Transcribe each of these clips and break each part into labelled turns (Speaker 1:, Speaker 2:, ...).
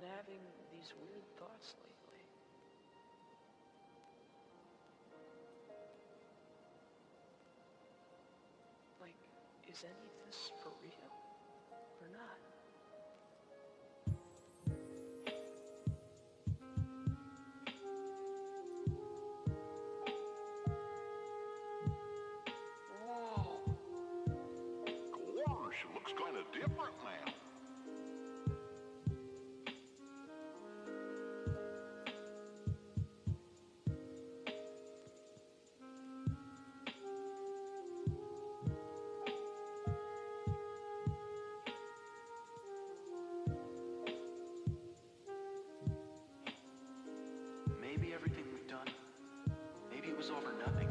Speaker 1: been having these weird thoughts lately. Like, is any of this for real or not? Whoa.
Speaker 2: Gosh, it looks kind of different now.
Speaker 3: Maybe everything we've done, maybe it was all for nothing.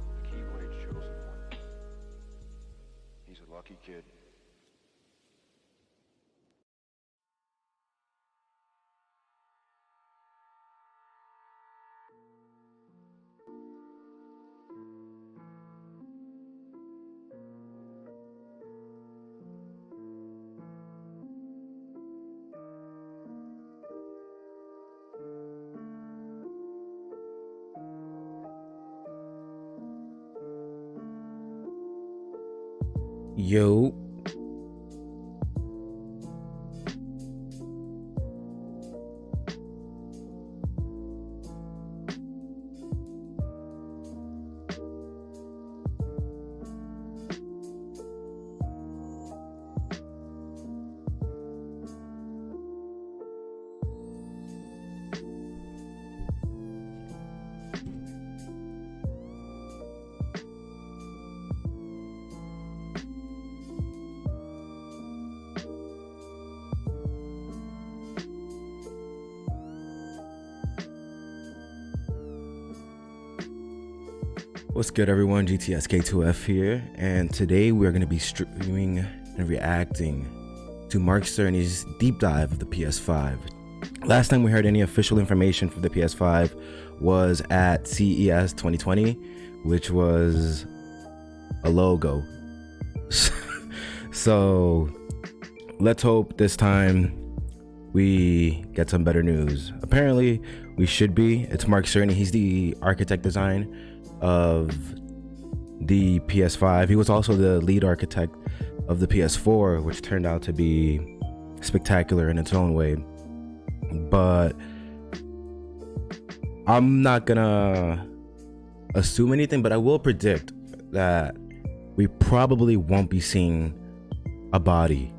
Speaker 2: The Keyblade's chosen one. He's a lucky kid.
Speaker 4: Yo. What's good, everyone? GTSK2F here, and today we're going to be streaming and reacting to Mark Cerny's deep dive of the PS5. Last time we heard any official information for the PS5 was at CES 2020, which was a logo. So let's hope this time we get some better news. Apparently we should be. It's Mark Cerny. He's the architect design of the PS5. He was also the lead architect of the PS4, which turned out to be spectacular in its own way. But I'm not gonna assume anything, but I will predict that we probably won't be seeing a body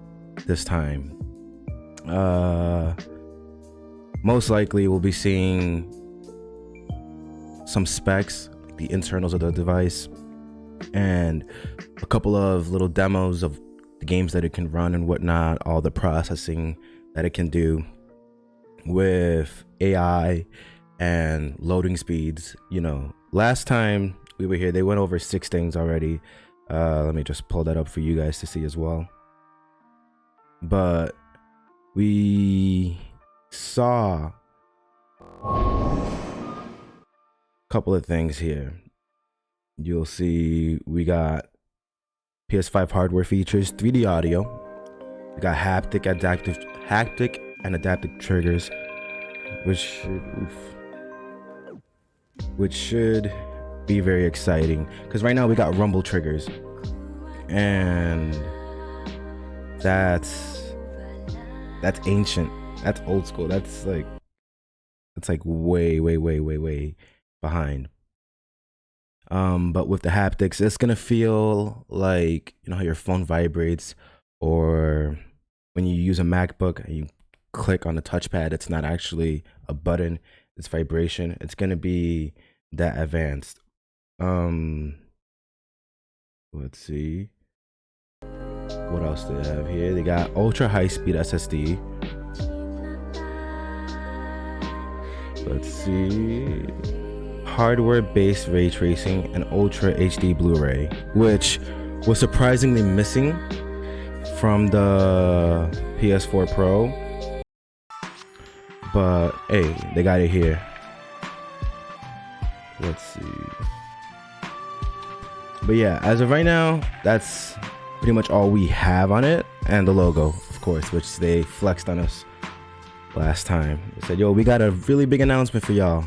Speaker 4: this time. Most likely we'll be seeing some specs, the internals of the device, and a couple of little demos of the games that it can run and whatnot, all the processing that it can do with AI and loading speeds. You know, last time we were here, they went over 6 things already. Let me just pull that up for you guys to see as well. But we saw couple of things here. You'll see we got PS5 hardware features, 3D audio. We got haptic and adaptive triggers, which should be very exciting, because right now we got rumble triggers, and that's ancient, that's old school, that's like way behind. But with the haptics, it's gonna feel like, you know how your phone vibrates, or when you use a MacBook and you click on the touchpad, it's not actually a button, it's vibration. It's gonna be that advanced. Let's see. What else do they have here? They got ultra high speed SSD. Let's see. Hardware based ray tracing and ultra HD Blu-ray, which was surprisingly missing from the PS4 Pro. But hey, they got it here. Let's see. But yeah, as of right now, that's pretty much all we have on it. And the logo, of course, which they flexed on us last time. They said, yo, we got a really big announcement for y'all.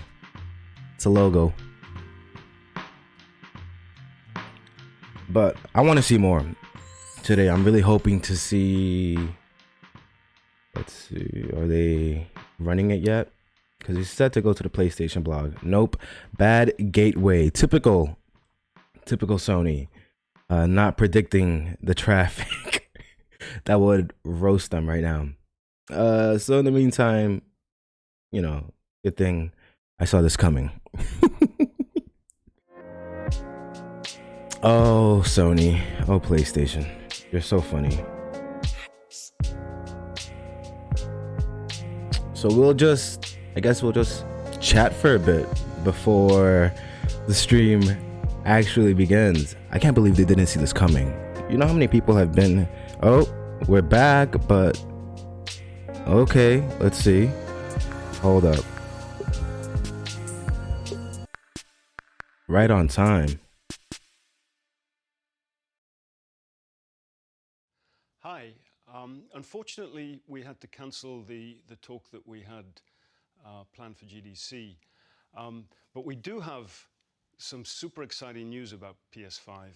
Speaker 4: It's a logo. But I want to see more today. I'm really hoping to see. Let's see. Are they running it yet? Because he's set to go to the PlayStation blog. Nope. Bad gateway. Typical Sony. Not predicting the traffic that would roast them right now. So in the meantime, you know, good thing I saw this coming. Oh, Sony. Oh, PlayStation. You're so funny. So I guess we'll just chat for a bit before the stream actually begins. I can't believe they didn't see this coming. You know how many people have been, oh, we're back, but okay, let's see. Hold up. Right on time.
Speaker 5: Hi. Unfortunately, we had to cancel the talk that we had planned for GDC. But we do have some super exciting news about PS5.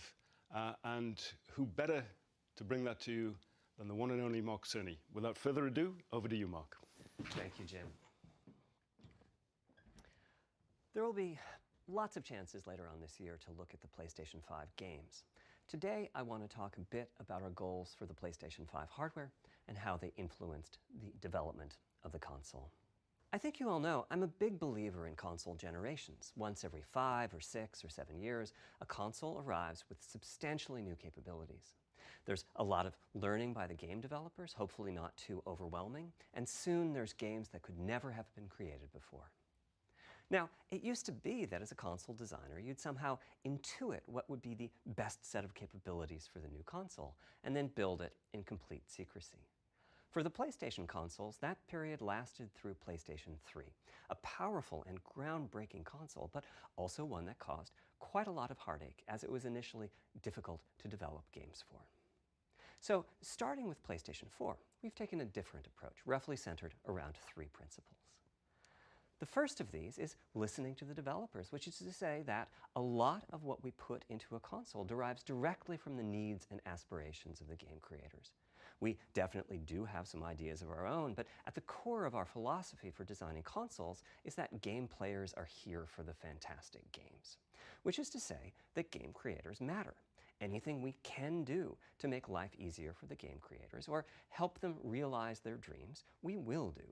Speaker 5: And who better to bring that to you than the one and only Mark Cerny. Without further ado, over to you, Mark.
Speaker 6: Thank you, Jim. There will be lots of chances later on this year to look at the PlayStation 5 games. Today, I want to talk a bit about our goals for the PlayStation 5 hardware and how they influenced the development of the console. I think you all know I'm a big believer in console generations. Once every 5 or 6 or 7 years, a console arrives with substantially new capabilities. There's a lot of learning by the game developers, hopefully not too overwhelming, and soon there's games that could never have been created before. Now, it used to be that as a console designer, you'd somehow intuit what would be the best set of capabilities for the new console, and then build it in complete secrecy. For the PlayStation consoles, that period lasted through PlayStation 3, a powerful and groundbreaking console, but also one that caused quite a lot of heartache, as it was initially difficult to develop games for. So, starting with PlayStation 4, we've taken a different approach, roughly centered around 3 principles. The first of these is listening to the developers, which is to say that a lot of what we put into a console derives directly from the needs and aspirations of the game creators. We definitely do have some ideas of our own, but at the core of our philosophy for designing consoles is that game players are here for the fantastic games, which is to say that game creators matter. Anything we can do to make life easier for the game creators or help them realize their dreams, we will do.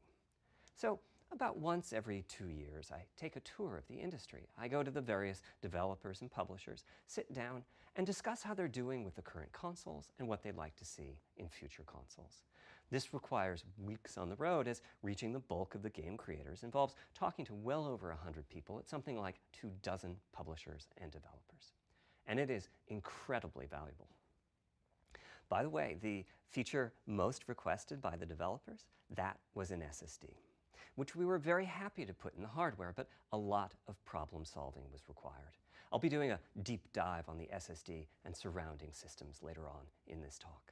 Speaker 6: So, about once every 2 years, I take a tour of the industry. I go to the various developers and publishers, sit down, and discuss how they're doing with the current consoles and what they'd like to see in future consoles. This requires weeks on the road, as reaching the bulk of the game creators involves talking to well over 100 people at something like 24 publishers and developers. And it is incredibly valuable. By the way, the feature most requested by the developers, that was an SSD, which we were very happy to put in the hardware, but a lot of problem solving was required. I'll be doing a deep dive on the SSD and surrounding systems later on in this talk.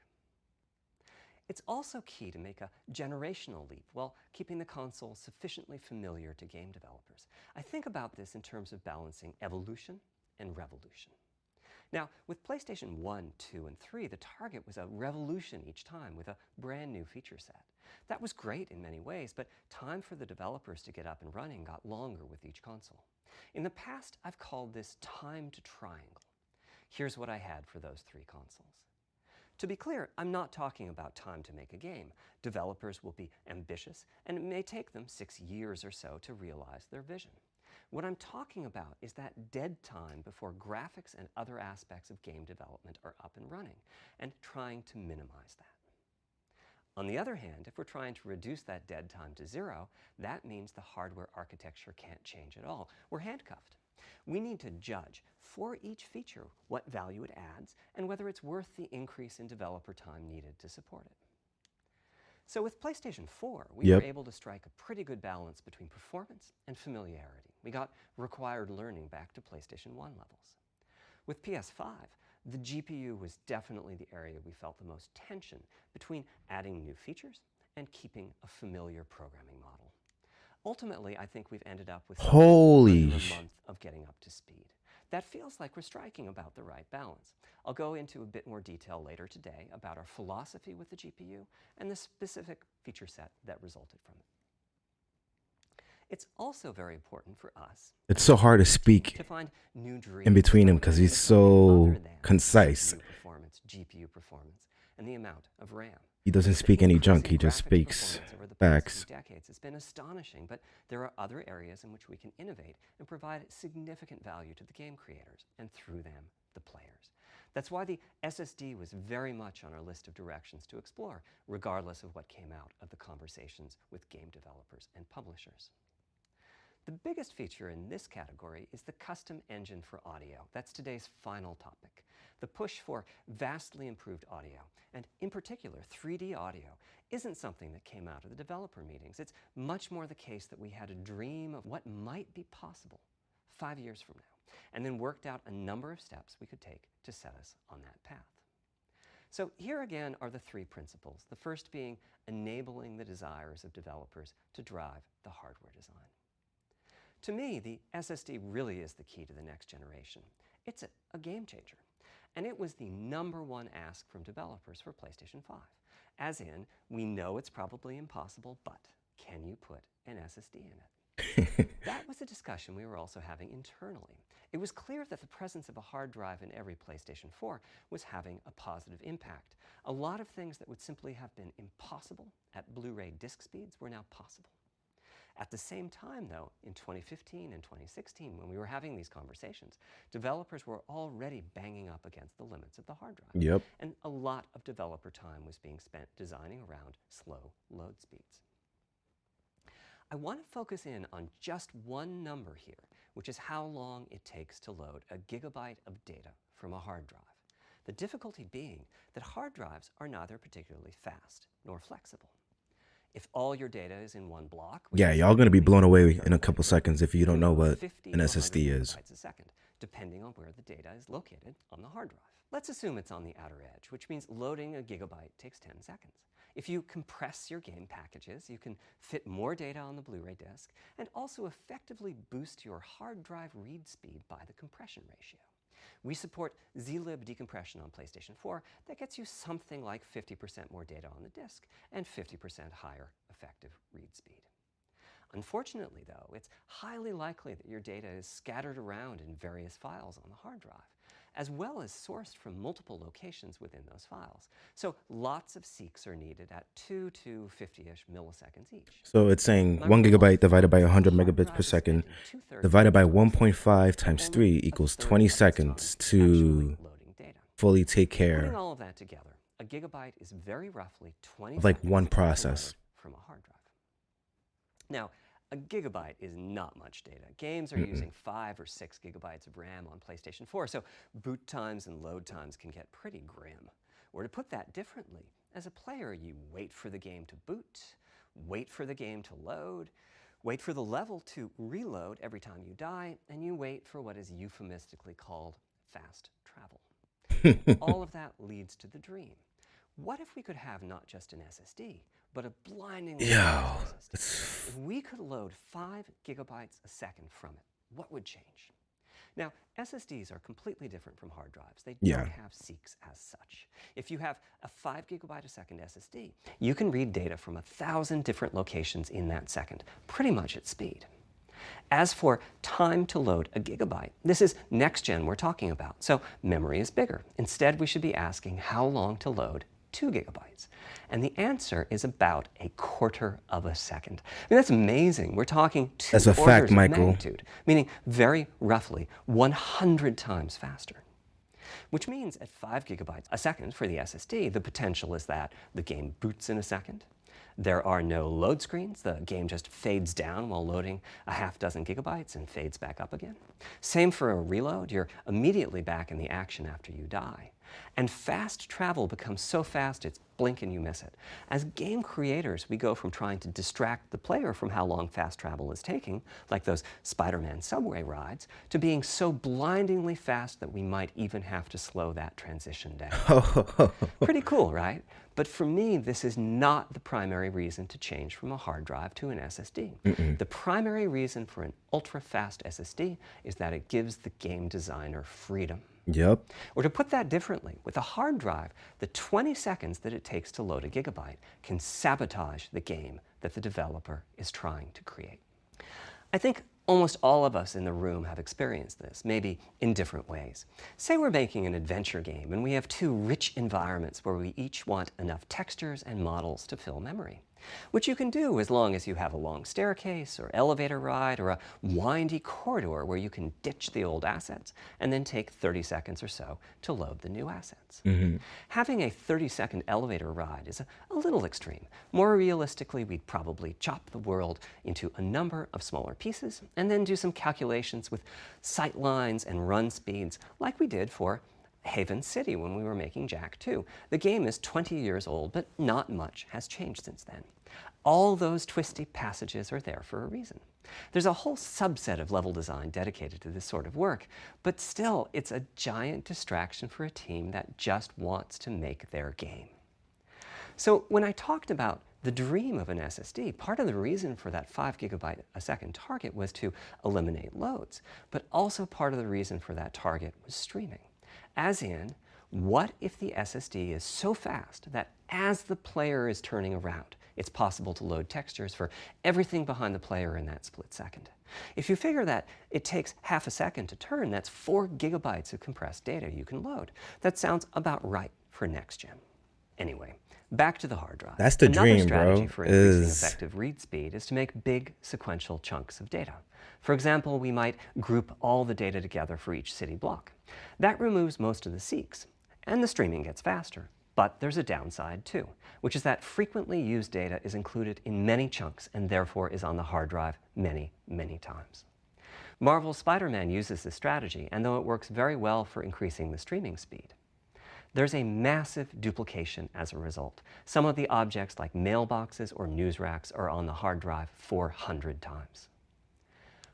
Speaker 6: It's also key to make a generational leap while keeping the console sufficiently familiar to game developers. I think about this in terms of balancing evolution and revolution. Now, with PlayStation 1, 2, and 3, the target was a revolution each time with a brand new feature set. That was great in many ways, but time for the developers to get up and running got longer with each console. In the past, I've called this time to triangle. Here's what I had for those 3 consoles. To be clear, I'm not talking about time to make a game. Developers will be ambitious, and it may take them 6 years or so to realize their vision. What I'm talking about is that dead time before graphics and other aspects of game development are up and running, and trying to minimize that. On the other hand, if we're trying to reduce that dead time to 0, that means the hardware architecture can't change at all. We're handcuffed. We need to judge for each feature what value it adds and whether it's worth the increase in developer time needed to support it. So with PlayStation 4, we were able to strike a pretty good balance between performance and familiarity. We got required learning back to PlayStation 1 levels. With PS5, the GPU was definitely the area we felt the most tension between adding new features and keeping a familiar programming model. Ultimately, I think we've ended up with under a month of getting up to speed. That feels like we're striking about the right balance. I'll go into a bit more detail later today about our philosophy with the GPU and the specific feature set that resulted from it. It's also very important for us.
Speaker 4: It's so hard to speak
Speaker 6: to find new dreams
Speaker 4: in between him because he's so concise.
Speaker 6: GPU performance, and the amount of RAM.
Speaker 4: He doesn't speak any junk, he just speaks facts.
Speaker 6: Decades. It's been astonishing, but there are other areas in which we can innovate and provide significant value to the game creators, and through them, the players. That's why the SSD was very much on our list of directions to explore, regardless of what came out of the conversations with game developers and publishers. The biggest feature in this category is the custom engine for audio. That's today's final topic. The push for vastly improved audio, and in particular 3D audio, isn't something that came out of the developer meetings. It's much more the case that we had a dream of what might be possible 5 years from now, and then worked out a number of steps we could take to set us on that path. So here again are the 3 principles, the first being enabling the desires of developers to drive the hardware design. To me, the SSD really is the key to the next generation. It's a game changer. And it was the #1 ask from developers for PlayStation 5. As in, we know it's probably impossible, but can you put an SSD in it? That was a discussion we were also having internally. It was clear that the presence of a hard drive in every PlayStation 4 was having a positive impact. A lot of things that would simply have been impossible at Blu-ray disc speeds were now possible. At the same time, though, in 2015 and 2016, when we were having these conversations, developers were already banging up against the limits of the hard drive. And a lot of developer time was being spent designing around slow load speeds. I want to focus in on just one number here, which is how long it takes to load a gigabyte of data from a hard drive. The difficulty being that hard drives are neither particularly fast nor flexible. If all your data is in one block,
Speaker 4: yeah, y'all gonna be blown away in a couple seconds if you don't know what an SSD is.
Speaker 6: A second, depending on where the data is located on the hard drive. Let's assume it's on the outer edge, which means loading a gigabyte takes 10 seconds. If you compress your game packages, you can fit more data on the Blu-ray disc and also effectively boost your hard drive read speed by the compression ratio. We support zlib decompression on PlayStation 4 that gets you something like 50% more data on the disk and 50% higher effective read speed. Unfortunately, though, it's highly likely that your data is scattered around in various files on the hard drive, as well as sourced from multiple locations within those files. So lots of seeks are needed at 2 to 50-ish milliseconds each.
Speaker 4: So it's saying 1 gigabyte divided by 100 megabits per second divided by 1.5 times 3 equals 20 seconds to fully take care
Speaker 6: Putting all of that together, a gigabyte is very roughly 20
Speaker 4: of like
Speaker 6: seconds
Speaker 4: one process
Speaker 6: from a hard drive. Now, a gigabyte is not much data. Games are using 5 or 6 gigabytes of RAM on PlayStation 4, so boot times and load times can get pretty grim. Or to put that differently, as a player, you wait for the game to boot, wait for the game to load, wait for the level to reload every time you die, and you wait for what is euphemistically called fast travel. All of that leads to the dream. What if we could have not just an SSD, but a blindingly fast SSD? If we could load 5 gigabytes a second from it, what would change? Now, SSDs are completely different from hard drives. They don't have seeks as such. If you have a 5 gigabyte a second SSD, you can read data from 1,000 different locations in that second, pretty much at speed. As for time to load a gigabyte, this is next gen we're talking about, so memory is bigger. Instead, we should be asking how long to load 2 gigabytes? And the answer is about a quarter of a second. I mean, that's amazing. We're talking 2
Speaker 4: That's a
Speaker 6: orders
Speaker 4: fact,
Speaker 6: of
Speaker 4: Michael.
Speaker 6: magnitude, meaning very roughly 100 times faster. Which means at 5 gigabytes a second for the SSD, the potential is that the game boots in a second. There are no load screens. The game just fades down while loading a half dozen gigabytes and fades back up again. Same for a reload. You're immediately back in the action after you die. And fast travel becomes so fast it's blink and you miss it. As game creators, we go from trying to distract the player from how long fast travel is taking, like those Spider-Man subway rides, to being so blindingly fast that we might even have to slow that transition down. Pretty cool, right? But for me, this is not the primary reason to change from a hard drive to an SSD. The primary reason for an ultra-fast SSD is that it gives the game designer freedom.
Speaker 4: Yep.
Speaker 6: Or to put that differently, with a hard drive, the 20 seconds that it takes to load a gigabyte can sabotage the game that the developer is trying to create. I think almost all of us in the room have experienced this, maybe in different ways. Say we're making an adventure game and we have 2 rich environments where we each want enough textures and models to fill memory. Which you can do as long as you have a long staircase or elevator ride or a windy corridor where you can ditch the old assets and then take 30 seconds or so to load the new assets. Having a 30-second elevator ride is a little extreme. More realistically, we'd probably chop the world into a number of smaller pieces and then do some calculations with sight lines and run speeds like we did for Haven City when we were making Jak 2. The game is 20 years old, but not much has changed since then. All those twisty passages are there for a reason. There's a whole subset of level design dedicated to this sort of work, but still, it's a giant distraction for a team that just wants to make their game. So when I talked about the dream of an SSD, part of the reason for that 5 gigabyte a second target was to eliminate loads, but also part of the reason for that target was streaming. As in, what if the SSD is so fast that as the player is turning around, it's possible to load textures for everything behind the player in that split second? If you figure that it takes half a second to turn, that's 4 gigabytes of compressed data you can load. That sounds about right for next gen. Anyway, back to the hard drive.
Speaker 4: That's the
Speaker 6: Another
Speaker 4: dream,
Speaker 6: strategy
Speaker 4: bro,
Speaker 6: for increasing
Speaker 4: is
Speaker 6: effective read speed is to make big sequential chunks of data. For example, we might group all the data together for each city block. That removes most of the seeks, and the streaming gets faster. But there's a downside too, which is that frequently used data is included in many chunks and therefore is on the hard drive many, many times. Marvel's Spider-Man uses this strategy, and though it works very well for increasing the streaming speed, there's a massive duplication as a result. Some of the objects like mailboxes or news racks are on the hard drive 400 times.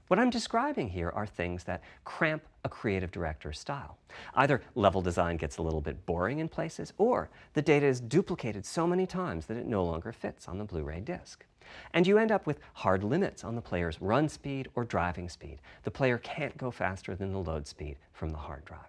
Speaker 6: What I'm describing here are things that cramp a creative director's style. Either level design gets a little bit boring in places, or the data is duplicated so many times that it no longer fits on the Blu-ray disc. And you end up with hard limits on the player's run speed or driving speed. The player can't go faster than the load speed from the hard drive.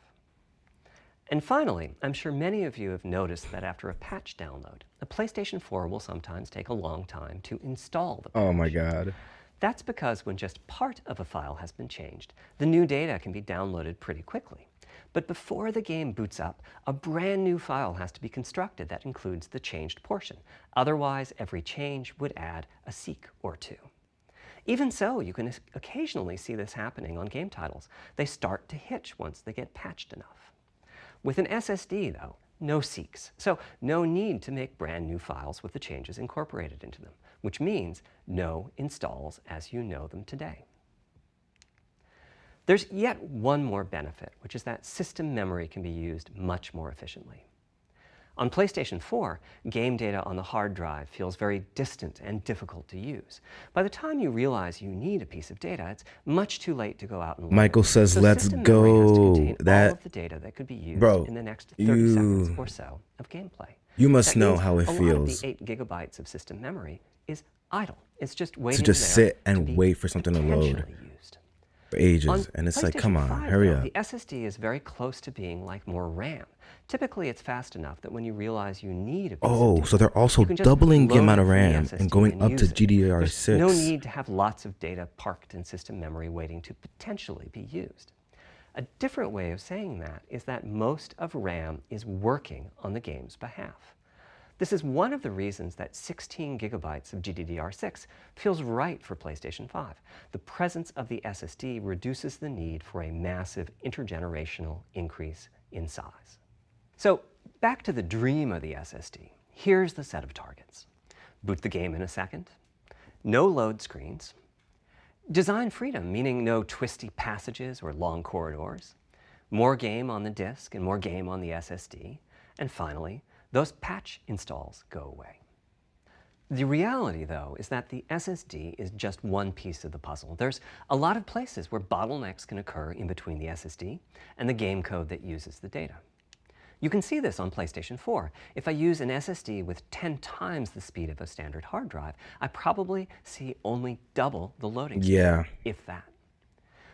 Speaker 6: And finally, I'm sure many of you have noticed that after a patch download, the PlayStation 4 will sometimes take a long time to install the patch.
Speaker 4: oh my god.
Speaker 6: That's because when just part of a file has been changed, the new data can be downloaded pretty quickly. But before the game boots up, a brand new file has to be constructed that includes the changed portion. Otherwise, every change would add a seek or 2. Even so, you can occasionally see this happening on game titles. They start to hitch once they get patched enough. With an SSD, though, no seeks, so no need to make brand new files with the changes incorporated into them, which means no installs as you know them today. There's yet one more benefit, which is that system memory can be used much more efficiently. On PlayStation 4, game data on the hard drive feels very distant and difficult to use. By the time you realize you need a piece of data, it's much too late to go out and load
Speaker 4: Michael
Speaker 6: it.
Speaker 4: says,
Speaker 6: So
Speaker 4: let's
Speaker 6: system memory has to
Speaker 4: go.
Speaker 6: contain all of the data that could be used
Speaker 4: Bro,
Speaker 6: in the next 30 seconds or so of gameplay.
Speaker 4: You must
Speaker 6: That
Speaker 4: know
Speaker 6: means
Speaker 4: how it
Speaker 6: a lot
Speaker 4: feels
Speaker 6: of the 8 gigabytes of system memory is idle. It's just
Speaker 4: to
Speaker 6: waiting
Speaker 4: just
Speaker 6: there
Speaker 4: sit and
Speaker 6: to be
Speaker 4: wait for something to load
Speaker 6: potentially used.
Speaker 4: for ages.
Speaker 6: On
Speaker 4: And it's like,
Speaker 6: PlayStation
Speaker 4: come on,
Speaker 6: 5,
Speaker 4: hurry
Speaker 6: though,
Speaker 4: up.
Speaker 6: The SSD is very close to being like more RAM. Typically, it's fast enough that when you realize you need a piece of
Speaker 4: Oh,
Speaker 6: data,
Speaker 4: so they're also
Speaker 6: you can just
Speaker 4: doubling the
Speaker 6: load
Speaker 4: amount
Speaker 6: it
Speaker 4: of
Speaker 6: from the
Speaker 4: RAM
Speaker 6: SSD
Speaker 4: and going up to
Speaker 6: use it.
Speaker 4: GDDR6.
Speaker 6: There's no need to have lots of data parked in system memory waiting to potentially be used. A different way of saying that is that most of RAM is working on the game's behalf. This is one of the reasons that 16 gigabytes of GDDR6 feels right for PlayStation 5. The presence of the SSD reduces the need for a massive intergenerational increase in size. So back to the dream of the SSD. Here's the set of targets. Boot the game in a second, no load screens, design freedom, meaning no twisty passages or long corridors, more game on the disk and more game on the SSD, and finally, those patch installs go away. The reality, though, is that the SSD is just one piece of the puzzle. There's a lot of places where bottlenecks can occur in between the SSD and the game code that uses the data. You can see this on PlayStation 4. If I use an SSD with 10 times the speed of a standard hard drive, I probably see only double the loading speed, if that.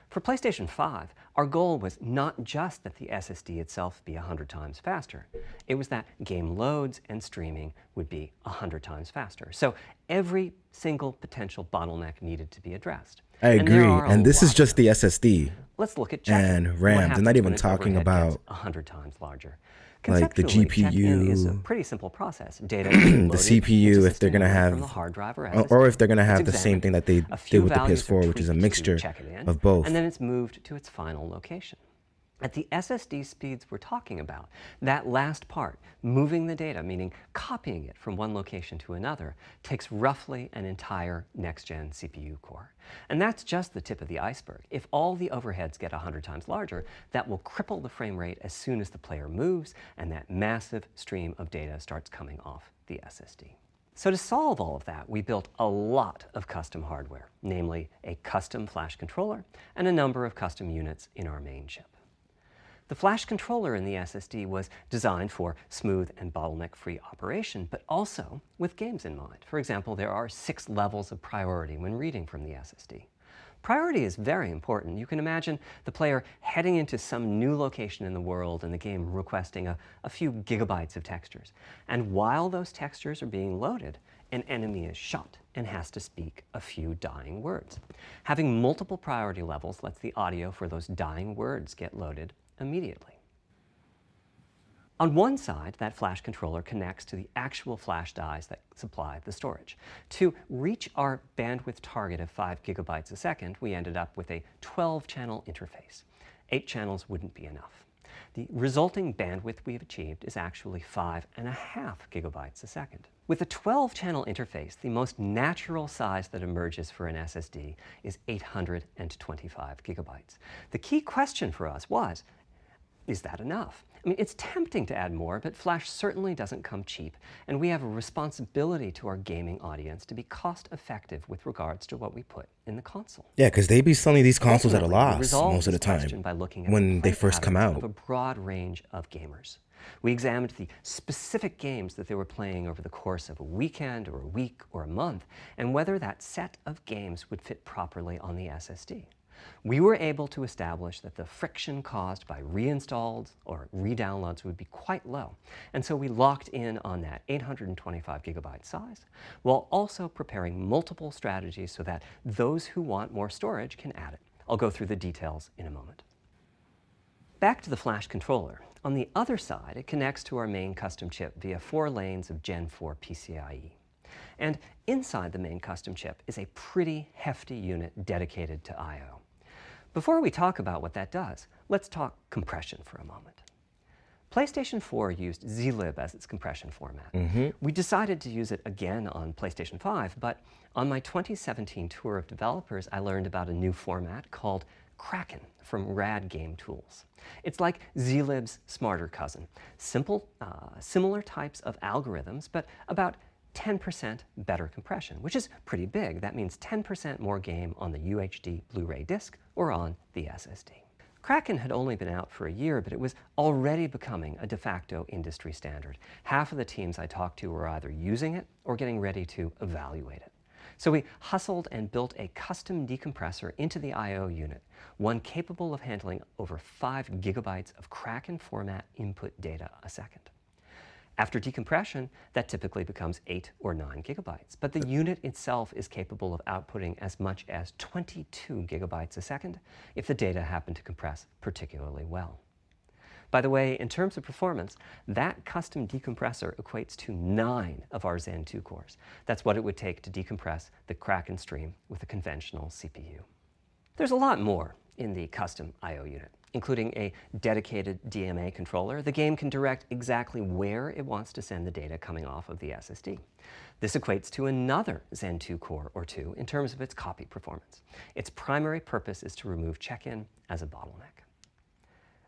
Speaker 6: For PlayStation 5, our goal was not just that the SSD itself be 100 times faster. It was that game loads and streaming would be 100 times faster. So every single potential bottleneck needed to be addressed.
Speaker 4: I agree, and this is just the SSD.
Speaker 6: Let's look at
Speaker 4: and RAM. They're not even talking about
Speaker 6: 100 times larger.
Speaker 4: Like the GPU,
Speaker 6: is a pretty simple process. Data
Speaker 4: the CPU, if they're going to have,
Speaker 6: the hard drive
Speaker 4: or if they're going to have the same thing that they did with the PS4, which is a mixture of both.
Speaker 6: And then it's moved to its final location. At the SSD speeds we're talking about, that last part, moving the data, meaning copying it from one location to another, takes roughly an entire next-gen CPU core. And that's just the tip of the iceberg. If all the overheads get 100 times larger, that will cripple the frame rate as soon as the player moves and that massive stream of data starts coming off the SSD. So to solve all of that, we built a lot of custom hardware, namely a custom flash controller and a number of custom units in our main chip. The flash controller in the SSD was designed for smooth and bottleneck-free operation, but also with games in mind. For example, there are 6 levels of priority when reading from the SSD. Priority is very important. You can imagine the player heading into some new location in the world and the game requesting a few gigabytes of textures. And while those textures are being loaded, an enemy is shot and has to speak a few dying words. Having multiple priority levels lets the audio for those dying words get loaded immediately. On one side, that flash controller connects to the actual flash dies that supply the storage. To reach our bandwidth target of 5 gigabytes a second, we ended up with a 12-channel interface. 8 channels wouldn't be enough. The resulting bandwidth we've achieved is actually 5.5 gigabytes a second. With a 12-channel interface, the most natural size that emerges for an SSD is 825 gigabytes. The key question for us was, is that enough? I mean, it's tempting to add more, but flash certainly doesn't come cheap, and we have a responsibility to our gaming audience to be cost-effective with regards to what we put in the console.
Speaker 4: Yeah, because they be selling these consoles at a loss
Speaker 6: Ultimately,
Speaker 4: most of the time
Speaker 6: by looking at
Speaker 4: when
Speaker 6: the
Speaker 4: they
Speaker 6: play
Speaker 4: first come
Speaker 6: patterns
Speaker 4: out.
Speaker 6: of a broad range of gamers. We examined the specific games that they were playing over the course of a weekend or a week or a month, and whether that set of games would fit properly on the SSD. We were able to establish that the friction caused by reinstalls or redownloads would be quite low, and so we locked in on that 825 gigabyte size, while also preparing multiple strategies so that those who want more storage can add it. I'll go through the details in a moment. Back to the flash controller. On the other side, it connects to our main custom chip via 4 lanes of Gen 4 PCIe. And inside the main custom chip is a pretty hefty unit dedicated to I/O. Before we talk about what that does, let's talk compression for a moment. PlayStation 4 used zlib as its compression format. We decided to use it again on PlayStation 5, but on my 2017 tour of developers, I learned about a new format called Kraken from Rad Game Tools. It's like zlib's smarter cousin. Simple, similar types of algorithms, but about 10% better compression, which is pretty big. That means 10% more game on the UHD Blu-ray disc or on the SSD. Kraken had only been out for a year, but it was already becoming a de facto industry standard. Half of the teams I talked to were either using it or getting ready to evaluate it. So we hustled and built a custom decompressor into the I/O unit, one capable of handling over 5 gigabytes of Kraken format input data a second. After decompression, that typically becomes 8 or 9 gigabytes, but the unit itself is capable of outputting as much as 22 gigabytes a second if the data happen to compress particularly well. By the way, in terms of performance, that custom decompressor equates to 9 of our Zen 2 cores. That's what it would take to decompress the Kraken stream with a conventional CPU. There's a lot more in the custom I/O unit, including a dedicated DMA controller. The game can direct exactly where it wants to send the data coming off of the SSD. This equates to another Zen 2 core or two in terms of its copy performance. Its primary purpose is to remove check-in as a bottleneck.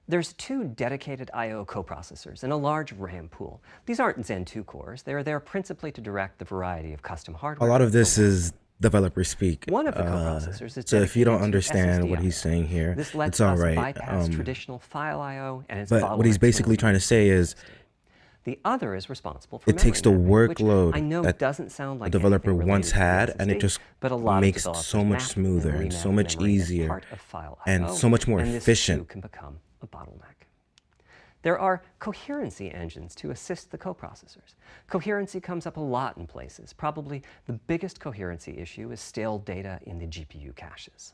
Speaker 6: There's 2 dedicated I/O coprocessors and a large RAM pool. These aren't Zen 2 cores. They're there principally to direct the variety of custom hardware.
Speaker 4: A lot of this is developer speak.
Speaker 6: One of the coprocessors is
Speaker 4: so if you don't
Speaker 6: dedicated to
Speaker 4: understand
Speaker 6: SSD
Speaker 4: what he's saying here,
Speaker 6: This lets
Speaker 4: it's all
Speaker 6: us
Speaker 4: right.
Speaker 6: bypass traditional file I/O and its
Speaker 4: But what he's
Speaker 6: bottlenecks
Speaker 4: basically
Speaker 6: when
Speaker 4: trying to say is
Speaker 6: the other is responsible for
Speaker 4: it takes the
Speaker 6: memory mapping, which
Speaker 4: workload
Speaker 6: I know
Speaker 4: that
Speaker 6: doesn't sound like
Speaker 4: the developer
Speaker 6: anything
Speaker 4: once
Speaker 6: related to
Speaker 4: had, and it
Speaker 6: SSD,
Speaker 4: just
Speaker 6: but a lot
Speaker 4: makes
Speaker 6: of
Speaker 4: it so
Speaker 6: developers
Speaker 4: much
Speaker 6: map
Speaker 4: smoother and
Speaker 6: remap
Speaker 4: so much
Speaker 6: memory as
Speaker 4: easier
Speaker 6: part of file
Speaker 4: and
Speaker 6: I/O,
Speaker 4: so much more
Speaker 6: and
Speaker 4: efficient.
Speaker 6: This too can become a bottleneck. There are coherency engines to assist the coprocessors. Coherency comes up a lot in places. Probably the biggest coherency issue is stale data in the GPU caches.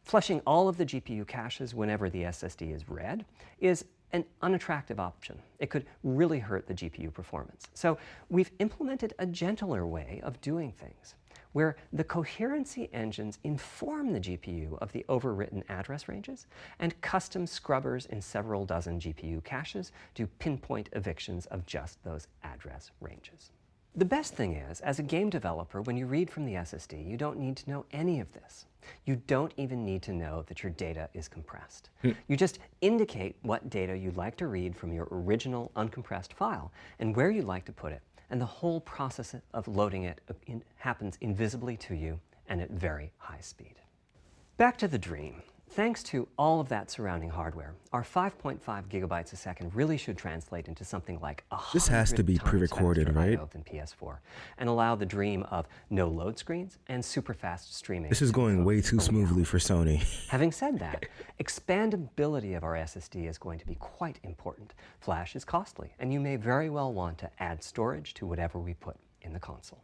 Speaker 6: Flushing all of the GPU caches whenever the SSD is read is an unattractive option. It could really hurt the GPU performance. So we've implemented a gentler way of doing things, where the coherency engines inform the GPU of the overwritten address ranges, and custom scrubbers in several dozen GPU caches do pinpoint evictions of just those address ranges. The best thing is, as a game developer, when you read from the SSD, you don't need to know any of this. You don't even need to know that your data is compressed. You just indicate what data you'd like to read from your original uncompressed file and where you'd like to put it, and the whole process of loading it happens invisibly to you and at very high speed. Back to the dream. Thanks to all of that surrounding hardware, our 5.5 gigabytes a second really should translate into something like 100
Speaker 4: This has to be
Speaker 6: times
Speaker 4: pre-recorded,
Speaker 6: faster
Speaker 4: right?
Speaker 6: I/O than PS4, and allow the dream of no load screens and super fast streaming.
Speaker 4: This is going way too
Speaker 6: for
Speaker 4: smoothly for Sony.
Speaker 6: Having said that, expandability of our SSD is going to be quite important. Flash is costly, and you may very well want to add storage to whatever we put in the console.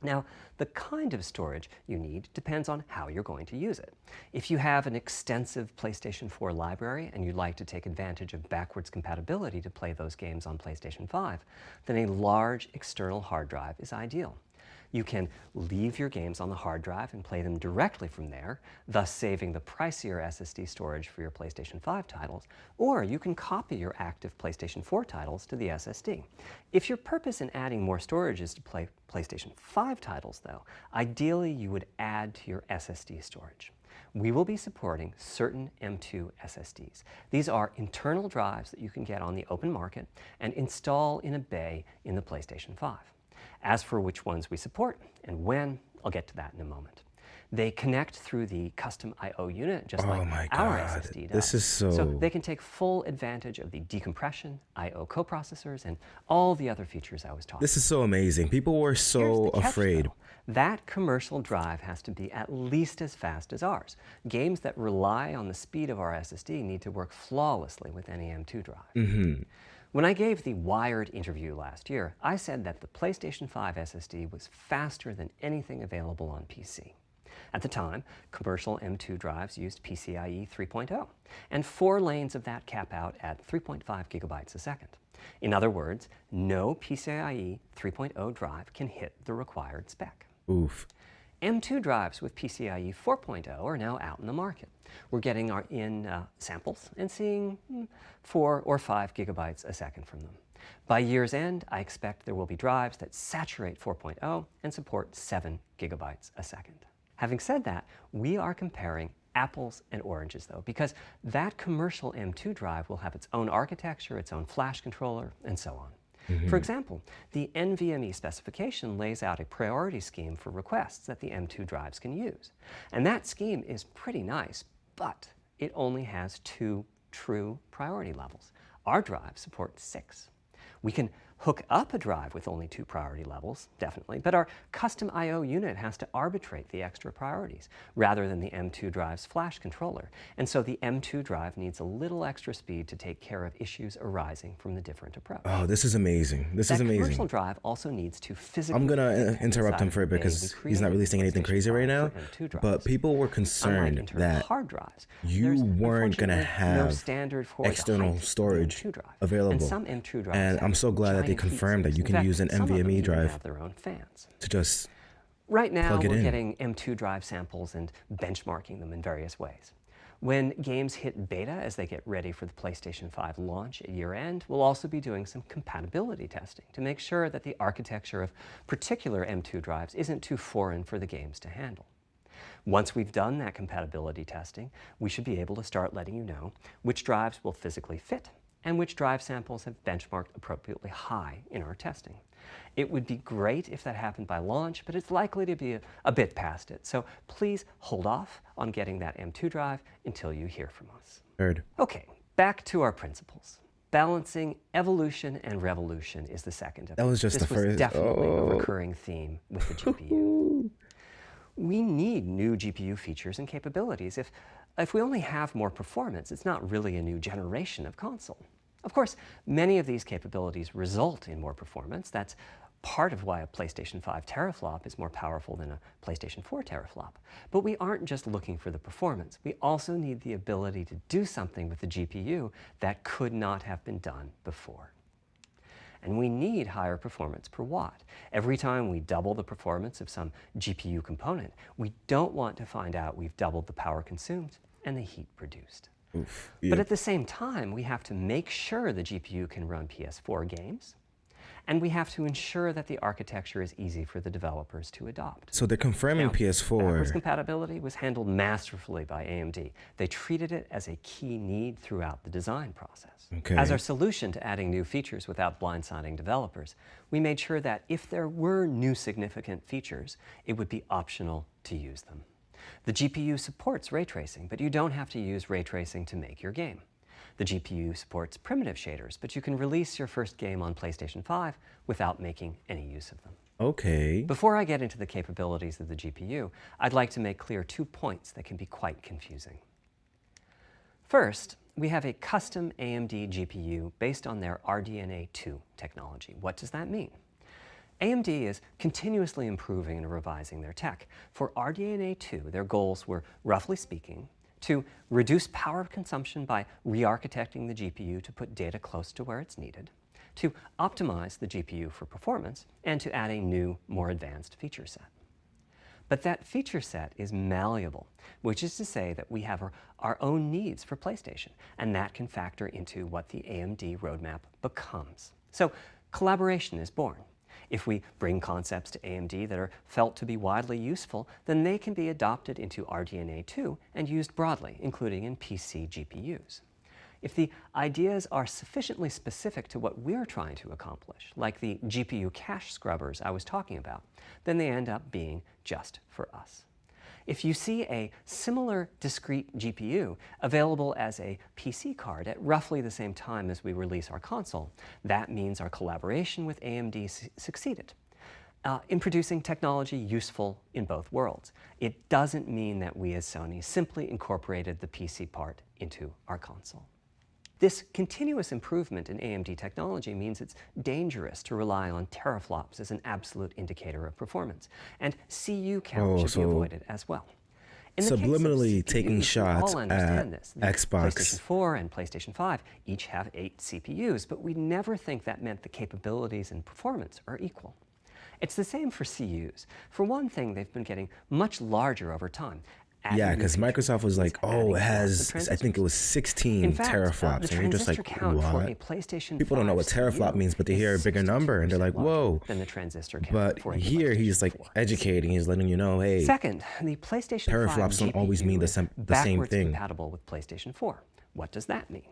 Speaker 6: Now, the kind of storage you need depends on how you're going to use it. If you have an extensive PlayStation 4 library and you'd like to take advantage of backwards compatibility to play those games on PlayStation 5, then a large external hard drive is ideal. You can leave your games on the hard drive and play them directly from there, thus saving the pricier SSD storage for your PlayStation 5 titles, or you can copy your active PlayStation 4 titles to the SSD. If your purpose in adding more storage is to play PlayStation 5 titles, though, ideally you would add to your SSD storage. We will be supporting certain M2 SSDs. These are internal drives that you can get on the open market and install in a bay in the PlayStation 5. As for which ones we support and when, I'll get to that in a moment. They connect through the custom I/O unit, just like our SSD does.
Speaker 4: This is so
Speaker 6: they can take full advantage of the decompression, I/O coprocessors, and all the other features I was talking about.
Speaker 4: This is so amazing. People were so
Speaker 6: Here's the catch,
Speaker 4: afraid.
Speaker 6: though. That commercial drive has to be at least as fast as ours. Games that rely on the speed of our SSD need to work flawlessly with any M2 drive. When I gave the Wired interview last year, I said that the PlayStation 5 SSD was faster than anything available on PC. At the time, commercial M2 drives used PCIe 3.0, and 4 lanes of that cap out at 3.5 gigabytes a second. In other words, no PCIe 3.0 drive can hit the required spec.
Speaker 4: Oof.
Speaker 6: M2 drives with PCIe 4.0 are now out in the market. We're getting in samples and seeing 4 or 5 gigabytes a second from them. By year's end, I expect there will be drives that saturate 4.0 and support 7 gigabytes a second. Having said that, we are comparing apples and oranges, though, because that commercial M2 drive will have its own architecture, its own flash controller, and so on. For example, the NVMe specification lays out a priority scheme for requests that the M2 drives can use. And that scheme is pretty nice, but it only has 2 true priority levels. Our drive supports 6. We can hook up a drive with only 2 priority levels, definitely, but our custom I/O unit has to arbitrate the extra priorities rather than the M2 drive's flash controller. And so the M2 drive needs a little extra speed to take care of issues arising from the different approach.
Speaker 4: Oh, this is amazing. This is
Speaker 6: That
Speaker 4: amazing.
Speaker 6: commercial drive also needs to physically.
Speaker 4: I'm gonna interrupt him for a bit because he's not really saying anything crazy right now. But people were concerned that
Speaker 6: hard drives,
Speaker 4: you weren't gonna have
Speaker 6: no standard for
Speaker 4: external storage
Speaker 6: M2 drive.
Speaker 4: available.
Speaker 6: And some M2 drives
Speaker 4: And I'm so glad that they confirmed that you can use an NVMe drive
Speaker 6: have their own fans.
Speaker 4: to just
Speaker 6: Right now,
Speaker 4: plug it
Speaker 6: we're
Speaker 4: in.
Speaker 6: getting M2 drive samples and benchmarking them in various ways. When games hit beta as they get ready for the PlayStation 5 launch at year-end, we'll also be doing some compatibility testing to make sure that the architecture of particular M2 drives isn't too foreign for the games to handle. Once we've done that compatibility testing, we should be able to start letting you know which drives will physically fit and which drive samples have benchmarked appropriately high in our testing. It would be great if that happened by launch, but it's likely to be a bit past it. So please hold off on getting that M2 drive until you hear from us.
Speaker 4: Heard.
Speaker 6: Okay, back to our principles. Balancing evolution and revolution is the second of
Speaker 4: That was just
Speaker 6: this
Speaker 4: the
Speaker 6: was
Speaker 4: first.
Speaker 6: definitely a recurring theme with the GPU. We need new GPU features and capabilities. If we only have more performance, it's not really a new generation of console. Of course, many of these capabilities result in more performance. That's part of why a PlayStation 5 teraflop is more powerful than a PlayStation 4 teraflop. But we aren't just looking for the performance. We also need the ability to do something with the GPU that could not have been done before. And we need higher performance per watt. Every time we double the performance of some GPU component, we don't want to find out we've doubled the power consumed and the heat produced.
Speaker 4: Oof,
Speaker 6: But at the same time, we have to make sure the GPU can run PS4 games, and we have to ensure that the architecture is easy for the developers to adopt.
Speaker 4: So they're confirming
Speaker 6: Now,
Speaker 4: PS4.
Speaker 6: Backwards compatibility was handled masterfully by AMD. They treated it as a key need throughout the design process.
Speaker 4: Okay.
Speaker 6: As our solution to adding new features without blindsiding developers, we made sure that if there were new significant features, it would be optional to use them. The GPU supports ray tracing, but you don't have to use ray tracing to make your game. The GPU supports primitive shaders, but you can release your first game on PlayStation 5 without making any use of them.
Speaker 4: Okay.
Speaker 6: Before I get into the capabilities of the GPU, I'd like to make clear 2 points that can be quite confusing. First, we have a custom AMD GPU based on their RDNA 2 technology. What does that mean? AMD is continuously improving and revising their tech. For RDNA 2, their goals were, roughly speaking, to reduce power consumption by re-architecting the GPU to put data close to where it's needed, to optimize the GPU for performance, and to add a new, more advanced feature set. But that feature set is malleable, which is to say that we have our own needs for PlayStation, and that can factor into what the AMD roadmap becomes. So collaboration is born. If we bring concepts to AMD that are felt to be widely useful, then they can be adopted into RDNA 2 and used broadly, including in PC GPUs. If the ideas are sufficiently specific to what we're trying to accomplish, like the GPU cache scrubbers I was talking about, then they end up being just for us. If you see a similar discrete GPU available as a PC card at roughly the same time as we release our console, that means our collaboration with AMD succeeded in producing technology useful in both worlds. It doesn't mean that we as Sony simply incorporated the PC part into our console. This continuous improvement in AMD technology means it's dangerous to rely on teraflops as an absolute indicator of performance, and CU count should be avoided as well. In the
Speaker 4: Subliminally
Speaker 6: case of
Speaker 4: taking
Speaker 6: CPUs, we
Speaker 4: shots
Speaker 6: all understand
Speaker 4: at
Speaker 6: this. The
Speaker 4: Xbox.
Speaker 6: PlayStation 4 and PlayStation 5 each have 8 CPUs, but we never think that meant the capabilities and performance are equal. It's the same for CUs. For one thing, they've been getting much larger over time.
Speaker 4: Yeah, because Microsoft was like, oh, it has, I think it was 16 teraflops. And you're just like, what? People don't know what teraflop means, but they hear a bigger number and they're like, whoa.
Speaker 6: Than the transistor count
Speaker 4: but
Speaker 6: for a
Speaker 4: here he's like educating, he's letting you know, hey,
Speaker 6: second, the PlayStation 5
Speaker 4: teraflops don't always mean the same thing.
Speaker 6: Compatible with PlayStation 4. What does that mean?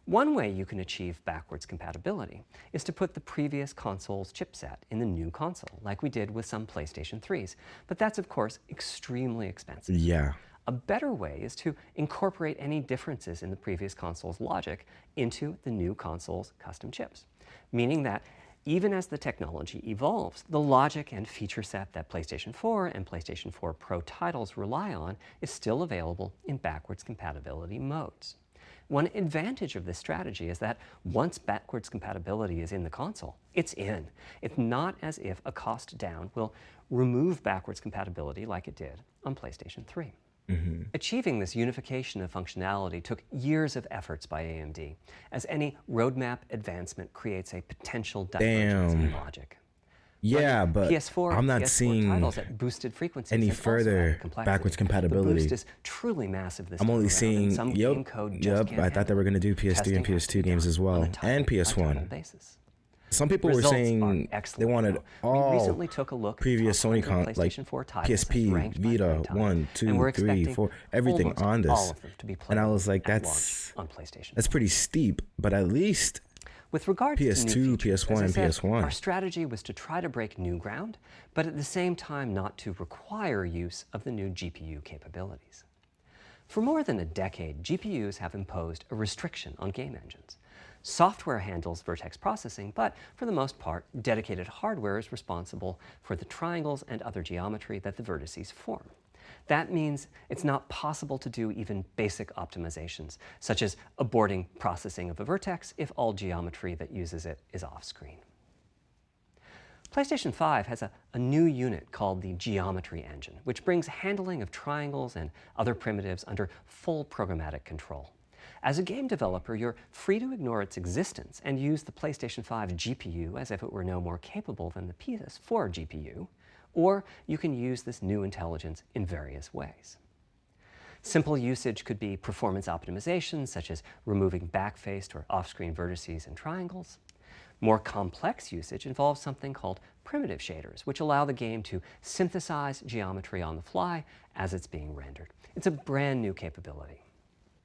Speaker 6: One way you can achieve backwards compatibility is to put the previous console's chipset in the new console, like we did with some PlayStation 3s. But that's, of course, extremely expensive.
Speaker 4: Yeah.
Speaker 6: A better way is to incorporate any differences in the previous console's logic into the new console's custom chips, meaning that even as the technology evolves, the logic and feature set that PlayStation 4 and PlayStation 4 Pro titles rely on is still available in backwards compatibility modes. One advantage of this strategy is that once backwards compatibility is in the console, it's in. It's not as if a cost down will remove backwards compatibility like it did on PlayStation 3. Achieving this unification of functionality took years of efforts by AMD, as any roadmap advancement creates a potential divergence in logic.
Speaker 4: Yeah, but
Speaker 6: PS4
Speaker 4: I'm not
Speaker 6: PS4
Speaker 4: seeing
Speaker 6: titles at boosted frequencies
Speaker 4: any
Speaker 6: have also
Speaker 4: further
Speaker 6: added complexity.
Speaker 4: backwards
Speaker 6: The
Speaker 4: compatibility.
Speaker 6: boost is truly massive this
Speaker 4: I'm
Speaker 6: time
Speaker 4: only
Speaker 6: around,
Speaker 4: seeing,
Speaker 6: and some game code just can't
Speaker 4: I thought they were going to do PS3 and
Speaker 6: Testing has to
Speaker 4: PS2
Speaker 6: be
Speaker 4: games
Speaker 6: done
Speaker 4: as
Speaker 6: on
Speaker 4: well,
Speaker 6: a title
Speaker 4: and
Speaker 6: by title
Speaker 4: PS1.
Speaker 6: basis.
Speaker 4: Some people were
Speaker 6: Results
Speaker 4: saying
Speaker 6: are
Speaker 4: they
Speaker 6: excellent,
Speaker 4: wanted
Speaker 6: though. We
Speaker 4: all
Speaker 6: recently took a look at
Speaker 4: previous
Speaker 6: top
Speaker 4: Sony
Speaker 6: 100
Speaker 4: like
Speaker 6: PlayStation 4 titles as
Speaker 4: PSP,
Speaker 6: ranked by
Speaker 4: Vita,
Speaker 6: playtime,
Speaker 4: 1,
Speaker 6: and
Speaker 4: 2,
Speaker 6: we're
Speaker 4: 3,
Speaker 6: expecting
Speaker 4: 4, everything
Speaker 6: almost
Speaker 4: on
Speaker 6: all
Speaker 4: this.
Speaker 6: of them to be
Speaker 4: And I
Speaker 6: playable
Speaker 4: was like,
Speaker 6: at
Speaker 4: that's
Speaker 6: launch on PlayStation 4.
Speaker 4: pretty steep, but at least
Speaker 6: With regard to new
Speaker 4: PS2,
Speaker 6: features,
Speaker 4: PS1,
Speaker 6: as I
Speaker 4: and
Speaker 6: said,
Speaker 4: PS1.
Speaker 6: our strategy was to try to break new ground, but at the same time not to require use of the new GPU capabilities. For more than a decade, GPUs have imposed a restriction on game engines. Software handles vertex processing, but for the most part, dedicated hardware is responsible for the triangles and other geometry that the vertices form. That means it's not possible to do even basic optimizations, such as aborting processing of a vertex if all geometry that uses it is off-screen. PlayStation 5 has a new unit called the Geometry Engine, which brings handling of triangles and other primitives under full programmatic control. As a game developer, you're free to ignore its existence and use the PlayStation 5 GPU as if it were no more capable than the PS4 GPU, or you can use this new intelligence in various ways. Simple usage could be performance optimization, such as removing backfaced or off-screen vertices and triangles. More complex usage involves something called primitive shaders, which allow the game to synthesize geometry on the fly as it's being rendered. It's a brand new capability.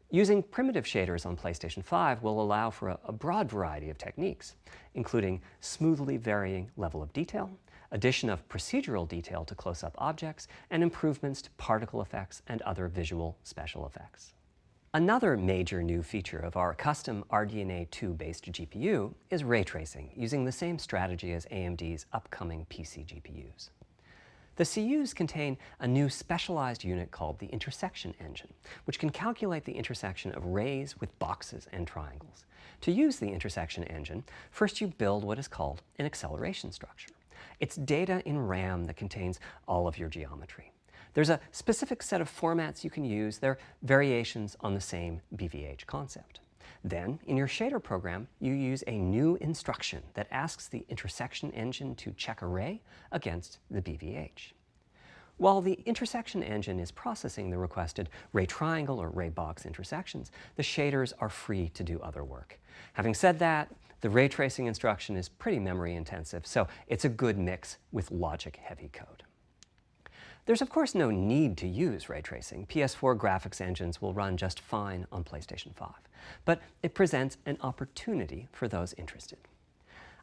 Speaker 6: Using primitive shaders on PlayStation 5 will allow for a broad variety of techniques, including smoothly varying level of detail, addition of procedural detail to close-up objects, and improvements to particle effects and other visual special effects. Another major new feature of our custom RDNA 2-based GPU is ray tracing, using the same strategy as AMD's upcoming PC GPUs. The CUs contain a new specialized unit called the intersection engine, which can calculate the intersection of rays with boxes and triangles. To use the intersection engine, first you build what is called an acceleration structure. It's data in RAM that contains all of your geometry. There's a specific set of formats you can use. They're variations on the same BVH concept. Then, in your shader program, you use a new instruction that asks the intersection engine to check a ray against the BVH. While the intersection engine is processing the requested ray triangle or ray box intersections, the shaders are free to do other work. Having said that, the ray tracing instruction is pretty memory intensive, so it's a good mix with logic-heavy code. There's of course no need to use ray tracing. PS4 graphics engines will run just fine on PlayStation 5, but it presents an opportunity for those interested.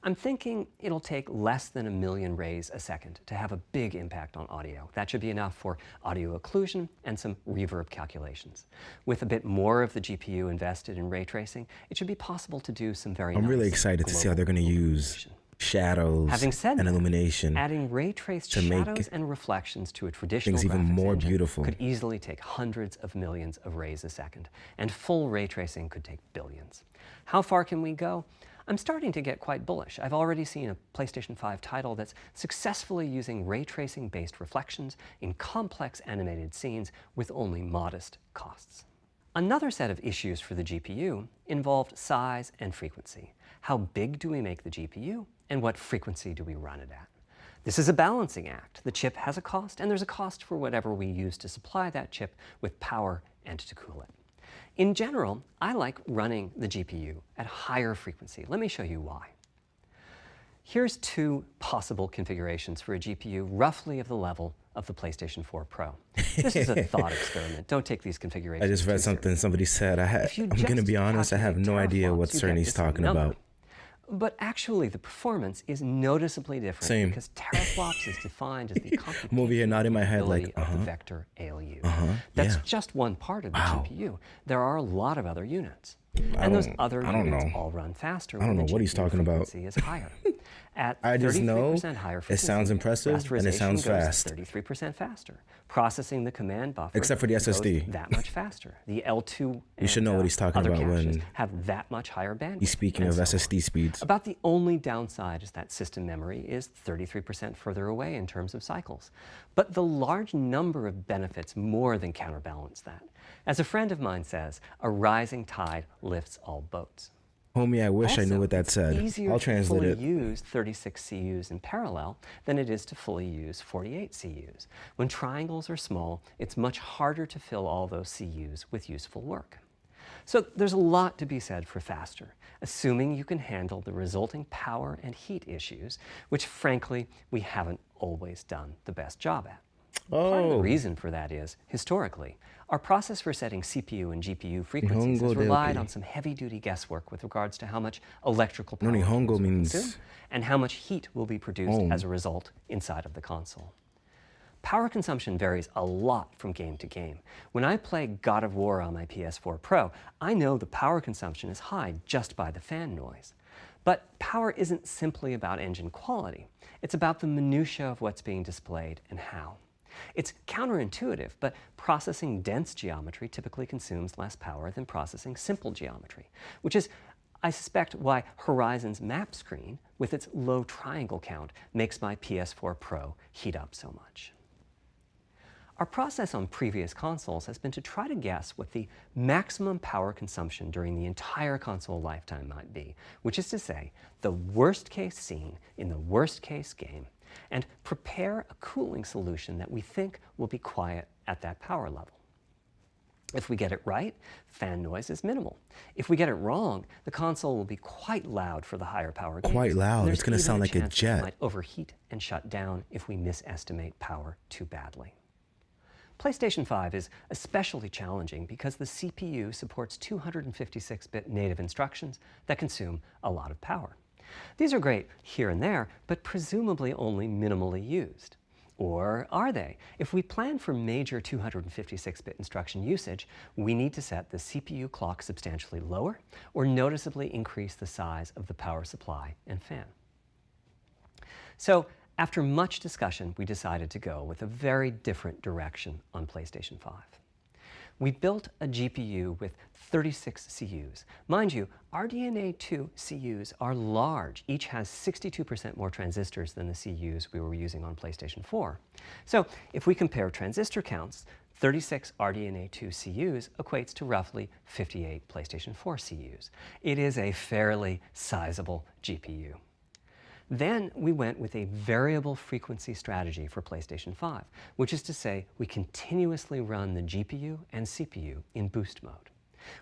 Speaker 6: I'm thinking it'll take less than 1 million rays a second to have a big impact on audio. That should be enough for audio occlusion and some reverb calculations. With a bit more of the GPU invested in ray tracing, it should be possible to do some very
Speaker 4: I'm
Speaker 6: nice
Speaker 4: really excited to see how they're going to use shadows
Speaker 6: Having said
Speaker 4: and
Speaker 6: that,
Speaker 4: illumination
Speaker 6: adding ray-traced
Speaker 4: to make
Speaker 6: shadows and reflections to a traditional
Speaker 4: things even
Speaker 6: graphics
Speaker 4: more
Speaker 6: engine
Speaker 4: beautiful.
Speaker 6: could easily take hundreds of millions of rays a second, and full ray tracing could take billions. How far can we go? I'm starting to get quite bullish. I've already seen a PlayStation 5 title that's successfully using ray tracing-based reflections in complex animated scenes with only modest costs. Another set of issues for the GPU involved size and frequency. How big do we make the GPU, and what frequency do we run it at? This is a balancing act. The chip has a cost, and there's a cost for whatever we use to supply that chip with power and to cool it. In general, I like running the GPU at higher frequency. Let me show you why. Here's 2 possible configurations for a GPU roughly of the level of the PlayStation 4 Pro. This is a thought experiment. Don't take these configurations.
Speaker 4: I just read
Speaker 6: too
Speaker 4: something
Speaker 6: seriously.
Speaker 4: somebody said. I'm going to be honest, I have no idea what Cerny's talking about.
Speaker 6: But actually, the performance is noticeably different
Speaker 4: Same.
Speaker 6: because teraflops is defined as the
Speaker 4: I'm over here nodding my head like,
Speaker 6: of the vector ALU.
Speaker 4: yeah.
Speaker 6: That's just one part of the GPU. There are a lot of other units. And those other units all run faster
Speaker 4: I don't
Speaker 6: when
Speaker 4: know
Speaker 6: the
Speaker 4: what he's
Speaker 6: GPU
Speaker 4: talking about.
Speaker 6: frequency is higher. At
Speaker 4: I just know
Speaker 6: 33% higher
Speaker 4: it
Speaker 6: frequency,
Speaker 4: sounds impressive and it sounds
Speaker 6: rasterization goes
Speaker 4: fast.
Speaker 6: 33% faster. Processing the command buffer
Speaker 4: Except for the
Speaker 6: goes
Speaker 4: SSD.
Speaker 6: that much faster. The L2
Speaker 4: You should know what he's talking
Speaker 6: other
Speaker 4: about
Speaker 6: caches
Speaker 4: when
Speaker 6: have that much higher bandwidth.
Speaker 4: he's speaking
Speaker 6: and
Speaker 4: of
Speaker 6: so on.
Speaker 4: SSD speeds.
Speaker 6: About the only downside is that system memory is 33% further away in terms of cycles. But the large number of benefits more than counterbalance that. As a friend of mine says, a rising tide lifts all boats.
Speaker 4: Homie, I wish I knew
Speaker 6: Also,
Speaker 4: what that
Speaker 6: it's
Speaker 4: said.
Speaker 6: easier
Speaker 4: I'll
Speaker 6: to
Speaker 4: translate
Speaker 6: fully
Speaker 4: it.
Speaker 6: use 36 CUs in parallel than it is to fully use 48 CUs. When triangles are small, it's much harder to fill all those CUs with useful work. So there's a lot to be said for faster, assuming you can handle the resulting power and heat issues, which frankly, we haven't always done the best job at. Part of the reason for that is, historically, our process for setting CPU and GPU frequencies has relied on some heavy-duty guesswork with regards to how much electrical power
Speaker 4: Nihongo
Speaker 6: will
Speaker 4: means
Speaker 6: consume and how much heat will be produced as a result inside of the console. Power consumption varies a lot from game to game. When I play God of War on my PS4 Pro, I know the power consumption is high just by the fan noise. But power isn't simply about engine quality. It's about the minutiae of what's being displayed and how. It's counterintuitive, but processing dense geometry typically consumes less power than processing simple geometry, which is, I suspect, why Horizon's map screen, with its low triangle count, makes my PS4 Pro heat up so much. Our process on previous consoles has been to try to guess what the maximum power consumption during the entire console lifetime might be, which is to say, the worst case scene in the worst case game, and prepare a cooling solution that we think will be quiet at that power level. If we get it right, fan noise is minimal. If we get it wrong, the console will be quite loud for the higher power games.
Speaker 4: Quite loud.
Speaker 6: And
Speaker 4: It's going to
Speaker 6: there's
Speaker 4: sound like
Speaker 6: even
Speaker 4: a
Speaker 6: chance that it
Speaker 4: jet.
Speaker 6: might overheat and shut down if we misestimate power too badly. PlayStation 5 is especially challenging because the CPU supports 256-bit native instructions that consume a lot of power. These are great here and there, but presumably only minimally used. Or are they? If we plan for major 256-bit instruction usage, we need to set the CPU clock substantially lower or noticeably increase the size of the power supply and fan. So, after much discussion, we decided to go with a very different direction on PlayStation 5. We built a GPU with 36 CUs. Mind you, RDNA 2 CUs are large. Each has 62% more transistors than the CUs we were using on PlayStation 4. So if we compare transistor counts, 36 RDNA 2 CUs equates to roughly 58 PlayStation 4 CUs. It is a fairly sizable GPU. Then we went with a variable frequency strategy for PlayStation 5, which is to say we continuously run the GPU and CPU in boost mode.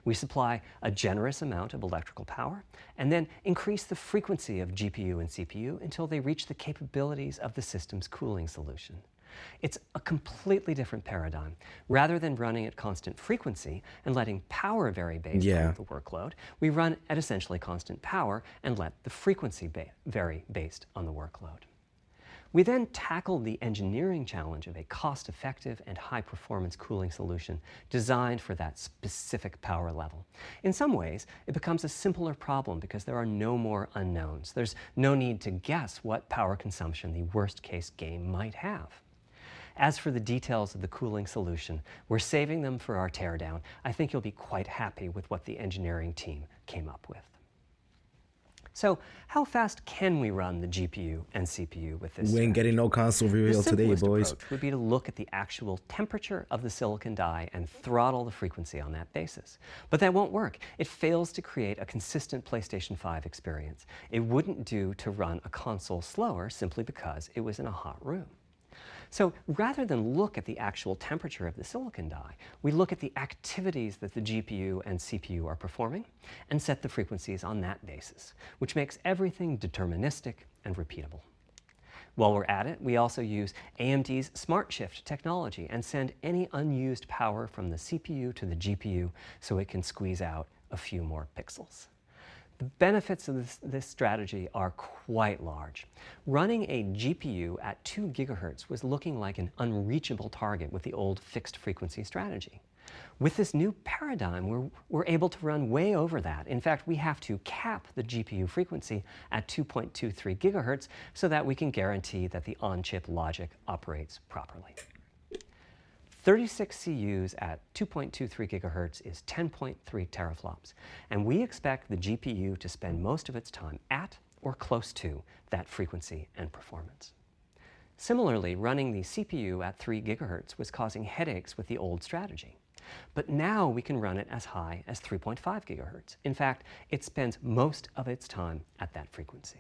Speaker 6: We supply a generous amount of electrical power and then increase the frequency of GPU and CPU until they reach the capabilities of the system's cooling solution. It's a completely different paradigm. Rather than running at constant frequency and letting power vary based on the workload, we run at essentially constant power and let the frequency vary based on the workload. We then tackled the engineering challenge of a cost-effective and high-performance cooling solution designed for that specific power level. In some ways, it becomes a simpler problem because there are no more unknowns. There's no need to guess what power consumption the worst-case game might have. As for the details of the cooling solution, we're saving them for our teardown. I think you'll be quite happy with what the engineering team came up with. So, how fast can we run the GPU and CPU with this?
Speaker 4: We ain't getting no console reveal today, boys.
Speaker 6: The simplest approach would be to look at the actual temperature of the silicon die and throttle the frequency on that basis. But that won't work. It fails to create a consistent PlayStation 5 experience. It wouldn't do to run a console slower simply because it was in a hot room. So rather than look at the actual temperature of the silicon die, we look at the activities that the GPU and CPU are performing and set the frequencies on that basis, which makes everything deterministic and repeatable. While we're at it, we also use AMD's Smart Shift technology and send any unused power from the CPU to the GPU so it can squeeze out a few more pixels. The benefits of this strategy are quite large. Running a GPU at 2 gigahertz was looking like an unreachable target with the old fixed frequency strategy. With this new paradigm, we're able to run way over that. In fact, we have to cap the GPU frequency at 2.23 gigahertz so that we can guarantee that the on-chip logic operates properly. 36 CUs at 2.23 gigahertz is 10.3 teraflops, and we expect the GPU to spend most of its time at or close to that frequency and performance. Similarly, running the CPU at 3 gigahertz was causing headaches with the old strategy. But now we can run it as high as 3.5 gigahertz. In fact, it spends most of its time at that frequency.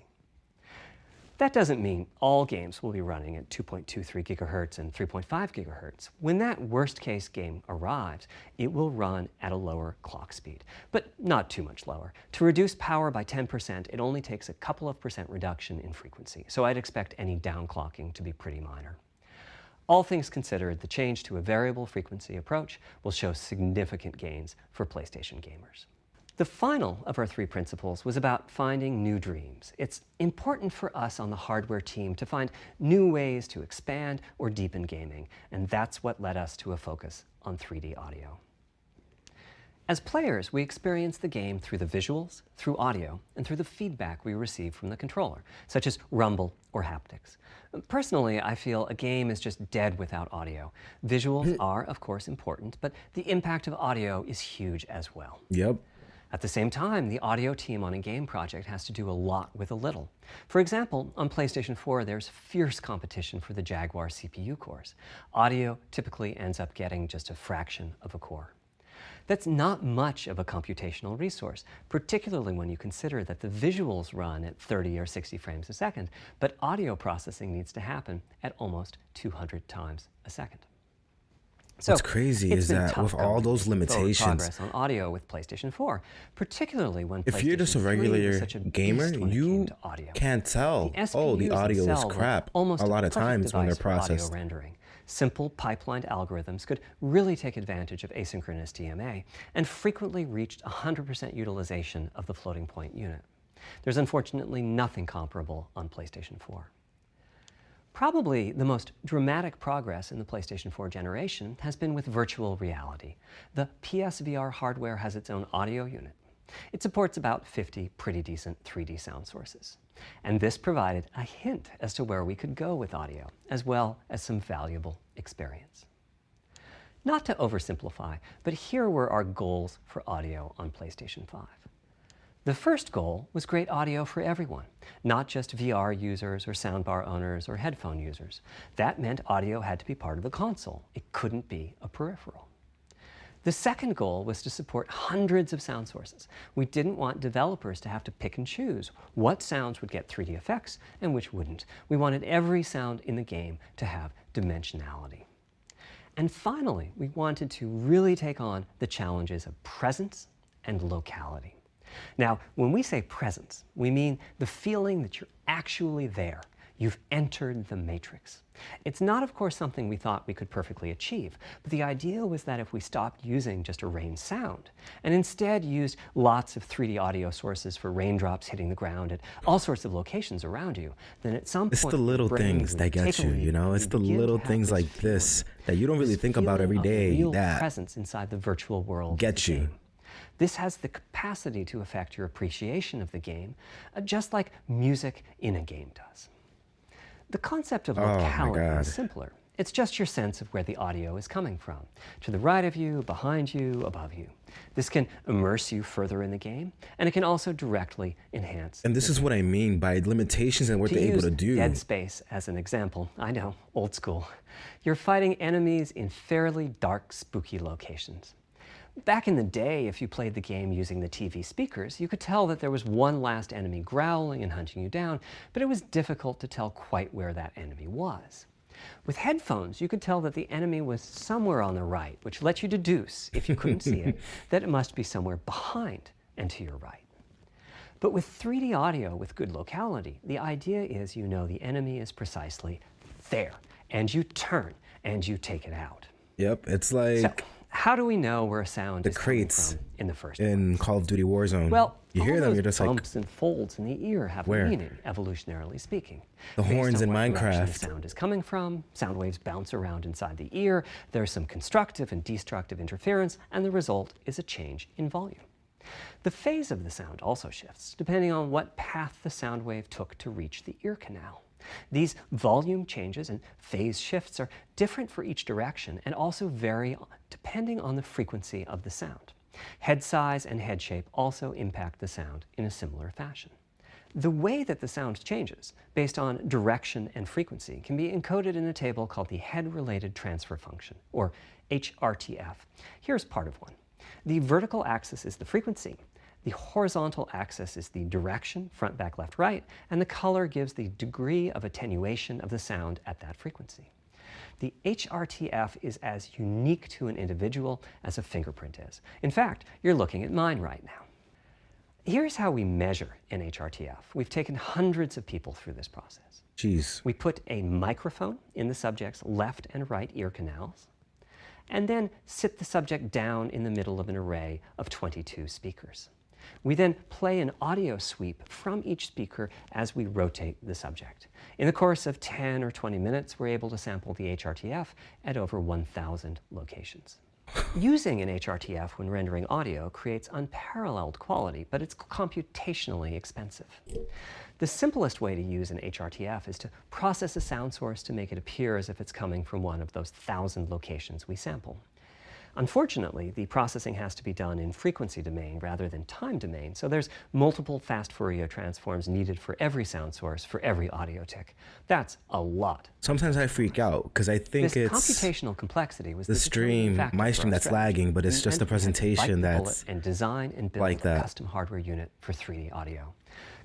Speaker 6: That doesn't mean all games will be running at 2.23 gigahertz and 3.5 gigahertz. When that worst-case game arrives, it will run at a lower clock speed, but not too much lower. To reduce power by 10%, it only takes a couple of percent reduction in frequency, so I'd expect any downclocking to be pretty minor. All things considered, the change to a variable frequency approach will show significant gains for PlayStation gamers. The final of our 3 principles was about finding new dreams. It's important for us on the hardware team to find new ways to expand or deepen gaming, and that's what led us to a focus on 3D audio. As players, we experience the game through the visuals, through audio, and through the feedback we receive from the controller, such as rumble or haptics. Personally, I feel a game is just dead without audio. Visuals are, of course, important, but the impact of audio is huge as well.
Speaker 4: Yep.
Speaker 6: At the same time, the audio team on a game project has to do a lot with a little. For example, on PlayStation 4, there's fierce competition for the Jaguar CPU cores. Audio typically ends up getting just a fraction of a core. That's not much of a computational resource, particularly when you consider that the visuals run at 30 or 60 frames a second, but audio processing needs to happen at almost 200 times a second. So
Speaker 4: what's crazy is that with all those limitations,
Speaker 6: progress on audio with PlayStation 4, particularly when
Speaker 4: if you're just a regular gamer, you can't tell, oh, the audio is crap a lot of times when they're processed. Simple pipelined algorithms could really take advantage of asynchronous DMA and frequently reached 100% utilization of the floating point unit. There's unfortunately nothing comparable on PlayStation 4. Probably the most dramatic progress in the PlayStation 4 generation has been with virtual reality. The PSVR hardware has its own audio unit. It supports about 50 pretty decent 3D sound sources. And this provided a hint as to where we could go with audio, as well as some valuable experience. Not to oversimplify, but here were our goals for audio on PlayStation 5. The first goal was great audio for everyone, not just VR users or soundbar owners or headphone users. That meant audio had to be part of the console. It couldn't be a peripheral. The second goal was to support hundreds of sound sources. We didn't want developers to have to pick and choose what sounds would get 3D effects and which wouldn't. We wanted every sound in the game to have dimensionality. And finally, we wanted to really take on the challenges of presence and locality. Now, when we say presence, we mean the feeling that you're actually there. You've entered the matrix. It's not, of course, something we thought we could perfectly achieve, but the idea was that if we stopped using just a rain sound and instead used lots of 3D audio sources for raindrops hitting the ground at all sorts of locations around you, then at some point it's the little things that get you, you know? It's the little things like this that you don't really think about every day that
Speaker 6: presence inside the virtual world
Speaker 4: get you.
Speaker 6: This has the capacity to affect your appreciation of the game, just like music in a game does. The concept of locality is simpler. It's just your sense of where the audio is coming from. To the right of you, behind you, above you. This can immerse you further in the game, and it can also directly enhance.
Speaker 4: And this is what I mean by limitations and what they're able to do.
Speaker 6: Dead Space as an example, I know, old school. You're fighting enemies in fairly dark, spooky locations. Back in the day, if you played the game using the TV speakers, you could tell that there was one last enemy growling and hunting you down, but it was difficult to tell quite where that enemy was. With headphones, you could tell that the enemy was somewhere on the right, which let you deduce, if you couldn't see it, that it must be somewhere behind and to your right. But with 3D audio with good locality, the idea is you know the enemy is precisely there, and you turn and you take it out.
Speaker 4: Yep, it's like...
Speaker 6: So, how do we know where a sound
Speaker 4: The
Speaker 6: is coming
Speaker 4: crates
Speaker 6: from in the first
Speaker 4: in
Speaker 6: place?
Speaker 4: Call of Duty Warzone.
Speaker 6: Well,
Speaker 4: you
Speaker 6: all
Speaker 4: hear them,
Speaker 6: those
Speaker 4: you're just like,
Speaker 6: bumps and folds in the ear have
Speaker 4: where?
Speaker 6: a meaning, evolutionarily speaking.
Speaker 4: The
Speaker 6: Based
Speaker 4: horns
Speaker 6: on
Speaker 4: in
Speaker 6: what direction
Speaker 4: Minecraft.
Speaker 6: the sound is coming from, sound waves bounce around inside the ear, there's some constructive and destructive interference, and the result is a change in volume. The phase of the sound also shifts, depending on what path the sound wave took to reach the ear canal. These volume changes and phase shifts are different for each direction and also vary depending on the frequency of the sound. Head size and head shape also impact the sound in a similar fashion. The way that the sound changes, based on direction and frequency, can be encoded in a table called the head-related transfer function, or HRTF. Here's part of one. The vertical axis is the frequency. The horizontal axis is the direction, front, back, left, right, and the color gives the degree of attenuation of the sound at that frequency. The HRTF is as unique to an individual as a fingerprint is. In fact, you're looking at mine right now. Here's how we measure an HRTF. We've taken hundreds of people through this process.
Speaker 4: Jeez.
Speaker 6: We put a microphone in the subject's left and right ear canals, and then sit the subject down in the middle of an array of 22 speakers. We then play an audio sweep from each speaker as we rotate the subject. In the course of 10 or 20 minutes, we're able to sample the HRTF at over 1,000 locations. Using an HRTF when rendering audio creates unparalleled quality, but it's computationally expensive. The simplest way to use an HRTF is to process a sound source to make it appear as if it's coming from one of those 1,000 locations we sample. Unfortunately, the processing has to be done in frequency domain rather than time domain, so there's multiple fast Fourier transforms needed for every sound source for every audio tick. That's a lot.
Speaker 4: Sometimes I freak out because I think
Speaker 6: This
Speaker 4: it's
Speaker 6: computational complexity was
Speaker 4: the
Speaker 6: determining
Speaker 4: stream,
Speaker 6: factor
Speaker 4: my
Speaker 6: for
Speaker 4: stream
Speaker 6: our
Speaker 4: that's
Speaker 6: strategy.
Speaker 4: lagging, but it's
Speaker 6: We
Speaker 4: just the
Speaker 6: had to bite
Speaker 4: presentation
Speaker 6: the bullet
Speaker 4: that's
Speaker 6: and design and build
Speaker 4: like that.
Speaker 6: a custom hardware unit for 3D audio.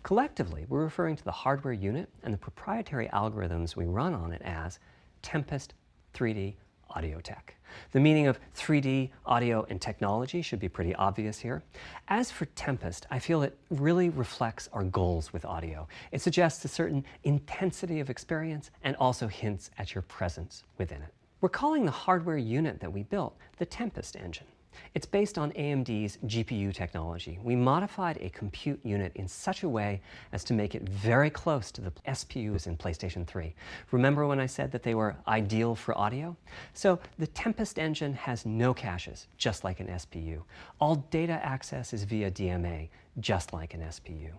Speaker 6: Collectively, we're referring to the hardware unit and the proprietary algorithms we run on it as Tempest 3D Audio Tech. The meaning of 3D audio and technology should be pretty obvious here. As for Tempest, I feel it really reflects our goals with audio. It suggests a certain intensity of experience and also hints at your presence within it. We're calling the hardware unit that we built the Tempest engine. It's based on AMD's GPU technology. We modified a compute unit in such a way as to make it very close to the SPUs in PlayStation 3. Remember when I said that they were ideal for audio? So the Tempest engine has no caches, just like an SPU. All data access is via DMA, just like an SPU.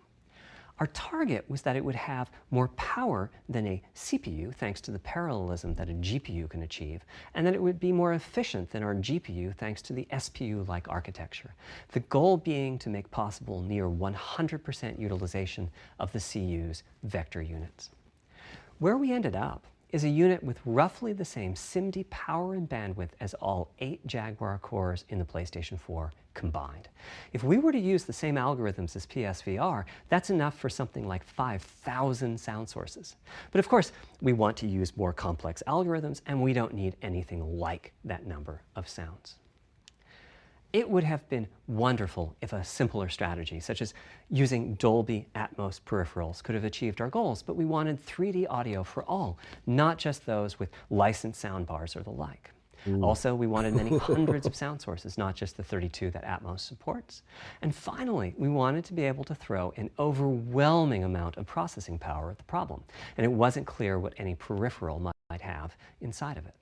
Speaker 6: Our target was that it would have more power than a CPU, thanks to the parallelism that a GPU can achieve, and that it would be more efficient than our GPU, thanks to the SPU-like architecture. The goal being to make possible near 100% utilization of the CU's vector units. Where we ended up is a unit with roughly the same SIMD power and bandwidth as all 8 Jaguar cores in the PlayStation 4 combined. If we were to use the same algorithms as PSVR, that's enough for something like 5,000 sound sources. But of course, we want to use more complex algorithms, and we don't need anything like that number of sounds. It would have been wonderful if a simpler strategy, such as using Dolby Atmos peripherals, could have achieved our goals, but we wanted 3D audio for all, not just those with licensed soundbars or the like. Also, we wanted many hundreds of sound sources, not just the 32 that Atmos supports. And finally, we wanted to be able to throw an overwhelming amount of processing power at the problem, and it wasn't clear what any peripheral might have inside of it.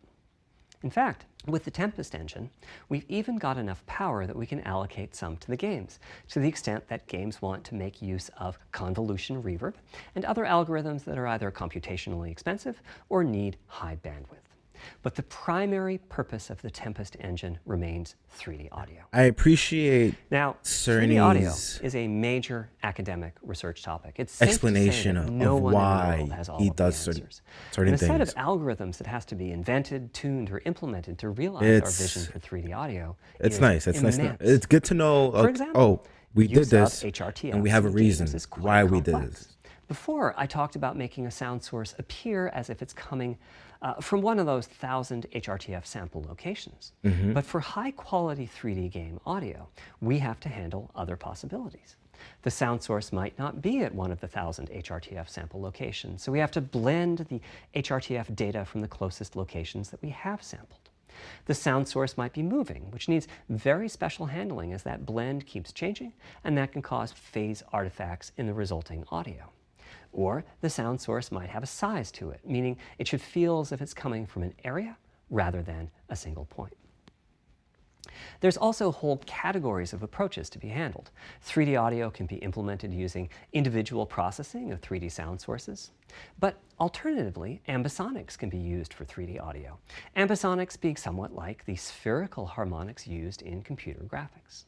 Speaker 6: In fact, with the Tempest engine, we've even got enough power that we can allocate some to the games, to the extent that games want to make use of convolution reverb and other algorithms that are either computationally expensive or need high bandwidth. But the primary purpose of the Tempest engine remains 3D audio.
Speaker 4: I appreciate
Speaker 6: Now, 3D audio
Speaker 4: Cerny's
Speaker 6: is a major academic research topic. It's safe
Speaker 4: explanation
Speaker 6: to say that
Speaker 4: of
Speaker 6: no one in the
Speaker 4: why
Speaker 6: world has all
Speaker 4: he
Speaker 6: of the
Speaker 4: does certain
Speaker 6: answers. And a set
Speaker 4: things.
Speaker 6: of algorithms that has to be invented, tuned, or implemented to realize our
Speaker 4: It's-
Speaker 6: vision for 3D audio
Speaker 4: It's
Speaker 6: is
Speaker 4: nice. It's
Speaker 6: immense.
Speaker 4: nice. It's good to know.
Speaker 6: For example,
Speaker 4: Oh, we did
Speaker 6: use of
Speaker 4: this,
Speaker 6: HRTFs
Speaker 4: and we have a
Speaker 6: in
Speaker 4: reason
Speaker 6: games is quite
Speaker 4: why we did
Speaker 6: complex.
Speaker 4: this.
Speaker 6: Before, I talked about making a sound source appear as if it's coming from one of those 1,000 HRTF sample locations. But for high-quality 3D game audio, we have to handle other possibilities. The sound source might not be at one of the 1,000 HRTF sample locations, so we have to blend the HRTF data from the closest locations that we have sampled. The sound source might be moving, which needs very special handling as that blend keeps changing, and that can cause phase artifacts in the resulting audio. Or the sound source might have a size to it, meaning it should feel as if it's coming from an area rather than a single point. There's also whole categories of approaches to be handled. 3D audio can be implemented using individual processing of 3D sound sources. But alternatively, ambisonics can be used for 3D audio. Ambisonics being somewhat like the spherical harmonics used in computer graphics.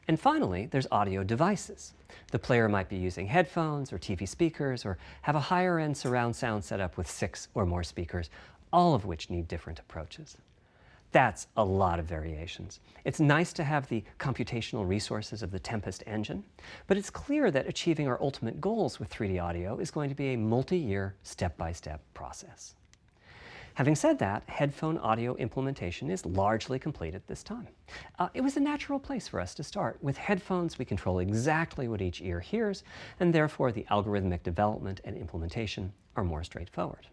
Speaker 6: And finally, there's audio devices. The player might be using headphones or TV speakers or have a higher-end surround sound setup with 6 or more speakers, all of which need different approaches. That's a lot of variations. It's nice to have the computational resources of the Tempest engine, but it's clear that achieving our ultimate goals with 3D audio is going to be a multi-year, step-by-step process. Having said that, headphone audio implementation is largely complete at this time. It was a natural place for us to start. With headphones, we control exactly what each ear hears, and therefore the algorithmic development and implementation are more straightforward.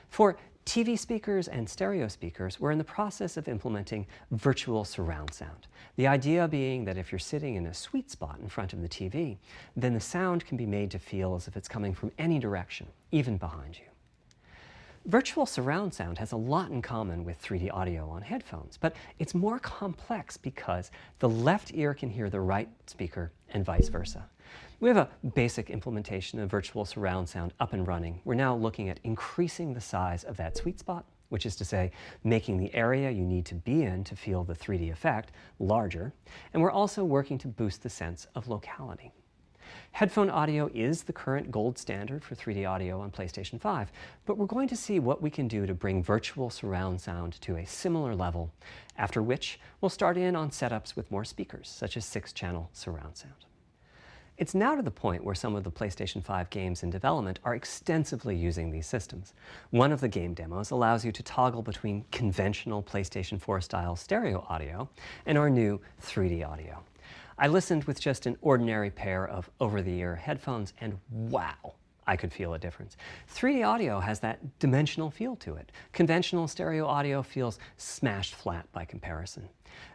Speaker 6: For TV speakers and stereo speakers, we're in the process of implementing virtual surround sound. The idea being that if you're sitting in a sweet spot in front of the TV, then the sound can be made to feel as if it's coming from any direction, even behind you. Virtual surround sound has a lot in common with 3D audio on headphones, but it's more complex because the left ear can hear the right speaker and vice versa. We have a basic implementation of virtual surround sound up and running. We're now looking at increasing the size of that sweet spot, which is to say, making the area you need to be in to feel the 3D effect larger, and we're also working to boost the sense of locality. Headphone audio is the current gold standard for 3D audio on PlayStation 5, but we're going to see what we can do to bring virtual surround sound to a similar level, after which we'll start in on setups with more speakers, such as 6-channel surround sound. It's now to the point where some of the PlayStation 5 games in development are extensively using these systems. One of the game demos allows you to toggle between conventional PlayStation 4-style stereo audio and our new 3D audio. I listened with just an ordinary pair of over-the-ear headphones, and wow, I could feel a difference. 3D audio has that dimensional feel to it. Conventional stereo audio feels smashed flat by comparison.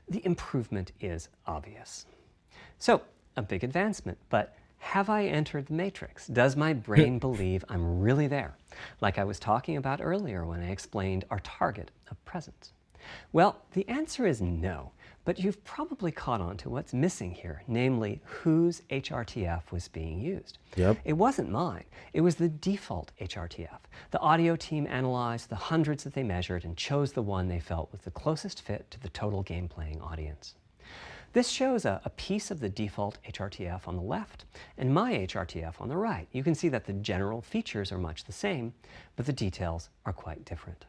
Speaker 6: The improvement is obvious. So, a big advancement, but have I entered the matrix? Does my brain believe I'm really there, like I was talking about earlier when I explained our target of presence? Well, the answer is no, but you've probably caught on to what's missing here, namely whose HRTF was being used.
Speaker 4: Yep.
Speaker 6: It wasn't mine. It was the default HRTF. The audio team analyzed the hundreds that they measured and chose the one they felt was the closest fit to the total game-playing audience. This shows a piece of the default HRTF on the left and my HRTF on the right. You can see that the general features are much the same, but the details are quite different.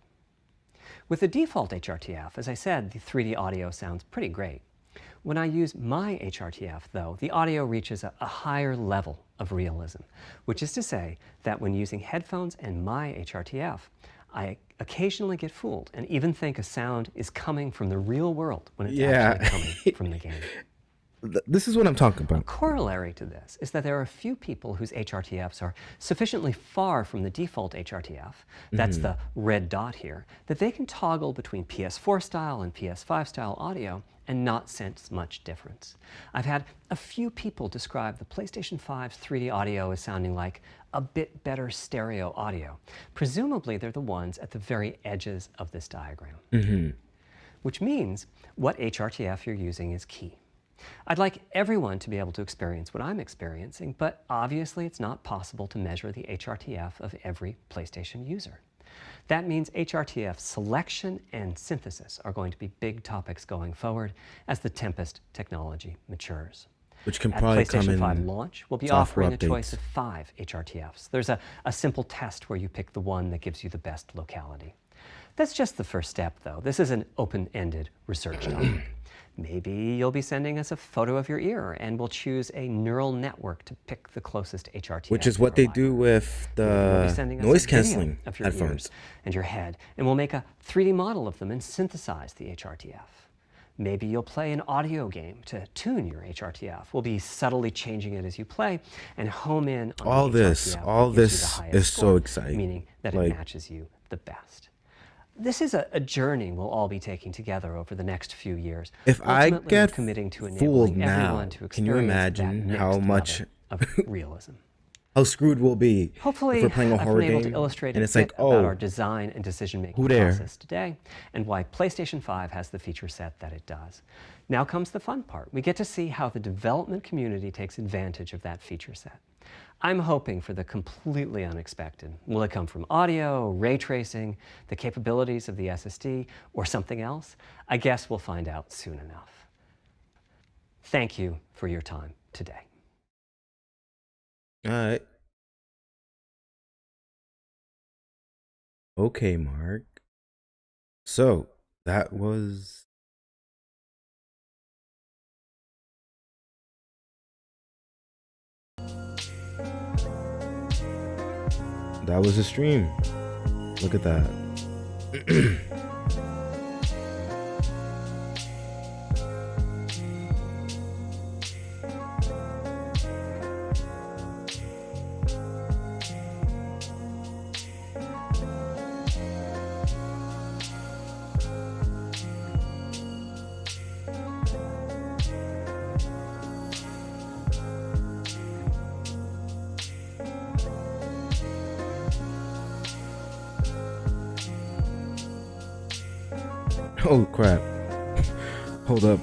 Speaker 6: With the default HRTF, as I said, the 3D audio sounds pretty great. When I use my HRTF, though, the audio reaches a higher level of realism, which is to say that when using headphones and my HRTF, I occasionally get fooled and even think a sound is coming from the real world when it's actually coming from the game.
Speaker 4: This is what I'm talking about.
Speaker 6: A corollary to this is that there are a few people whose HRTFs are sufficiently far from the default HRTF, that's the red dot here, that they can toggle between PS4 style and PS5 style audio and not sense much difference. I've had a few people describe the PlayStation 5's 3D audio as sounding like a bit better stereo audio. Presumably they're the ones at the very edges of this diagram. Which means what HRTF you're using is key. I'd like everyone to be able to experience what I'm experiencing, but obviously it's not possible to measure the HRTF of every PlayStation user. That means HRTF selection and synthesis are going to be big topics going forward as the Tempest technology matures.
Speaker 4: Which can
Speaker 6: At
Speaker 4: probably come
Speaker 6: PlayStation
Speaker 4: in
Speaker 6: 5 launch, we'll be
Speaker 4: software
Speaker 6: offering a
Speaker 4: updates.
Speaker 6: choice of 5 HRTFs. There's a simple test where you pick the one that gives you the best locality. That's just the first step, though. This is an open-ended research topic. Maybe you'll be sending us a photo of your ear and we'll choose a neural network to pick the closest HRTF.
Speaker 4: Which is what they do with the noise canceling
Speaker 6: of your
Speaker 4: headphones.
Speaker 6: ears and your head, and we'll make a 3D model of them and synthesize the HRTF. Maybe you'll play an audio game to tune your HRTF. We'll be subtly changing it as you play and home in on
Speaker 4: All
Speaker 6: the
Speaker 4: this,
Speaker 6: HRTF
Speaker 4: all
Speaker 6: that gives you
Speaker 4: this
Speaker 6: the highest
Speaker 4: is so
Speaker 6: score,
Speaker 4: exciting.
Speaker 6: meaning that
Speaker 4: Like-
Speaker 6: it matches you the best. This is a journey we'll all be taking together over the next few years.
Speaker 4: If I
Speaker 6: Ultimately, we're
Speaker 4: get
Speaker 6: committing to
Speaker 4: fooled
Speaker 6: enabling
Speaker 4: now,
Speaker 6: everyone to
Speaker 4: can you
Speaker 6: experience
Speaker 4: imagine
Speaker 6: that
Speaker 4: how
Speaker 6: next
Speaker 4: much
Speaker 6: level of realism.
Speaker 4: how screwed we'll be
Speaker 6: Hopefully,
Speaker 4: if we're playing a
Speaker 6: I've
Speaker 4: horror
Speaker 6: been able
Speaker 4: game
Speaker 6: to illustrate
Speaker 4: and
Speaker 6: a
Speaker 4: it's
Speaker 6: bit
Speaker 4: like,
Speaker 6: about
Speaker 4: oh,
Speaker 6: our design and decision-making
Speaker 4: who there?
Speaker 6: process today, and why PlayStation 5 has the feature set that it does. Now comes the fun part. We get to see how the development community takes advantage of that feature set. I'm hoping for the completely unexpected. Will it come from audio, ray tracing, the capabilities of the SSD, or something else? I guess we'll find out soon enough. Thank you for your time today.
Speaker 4: all right. Okay, Mark. So that was a stream. Look at that. Oh crap. Hold up.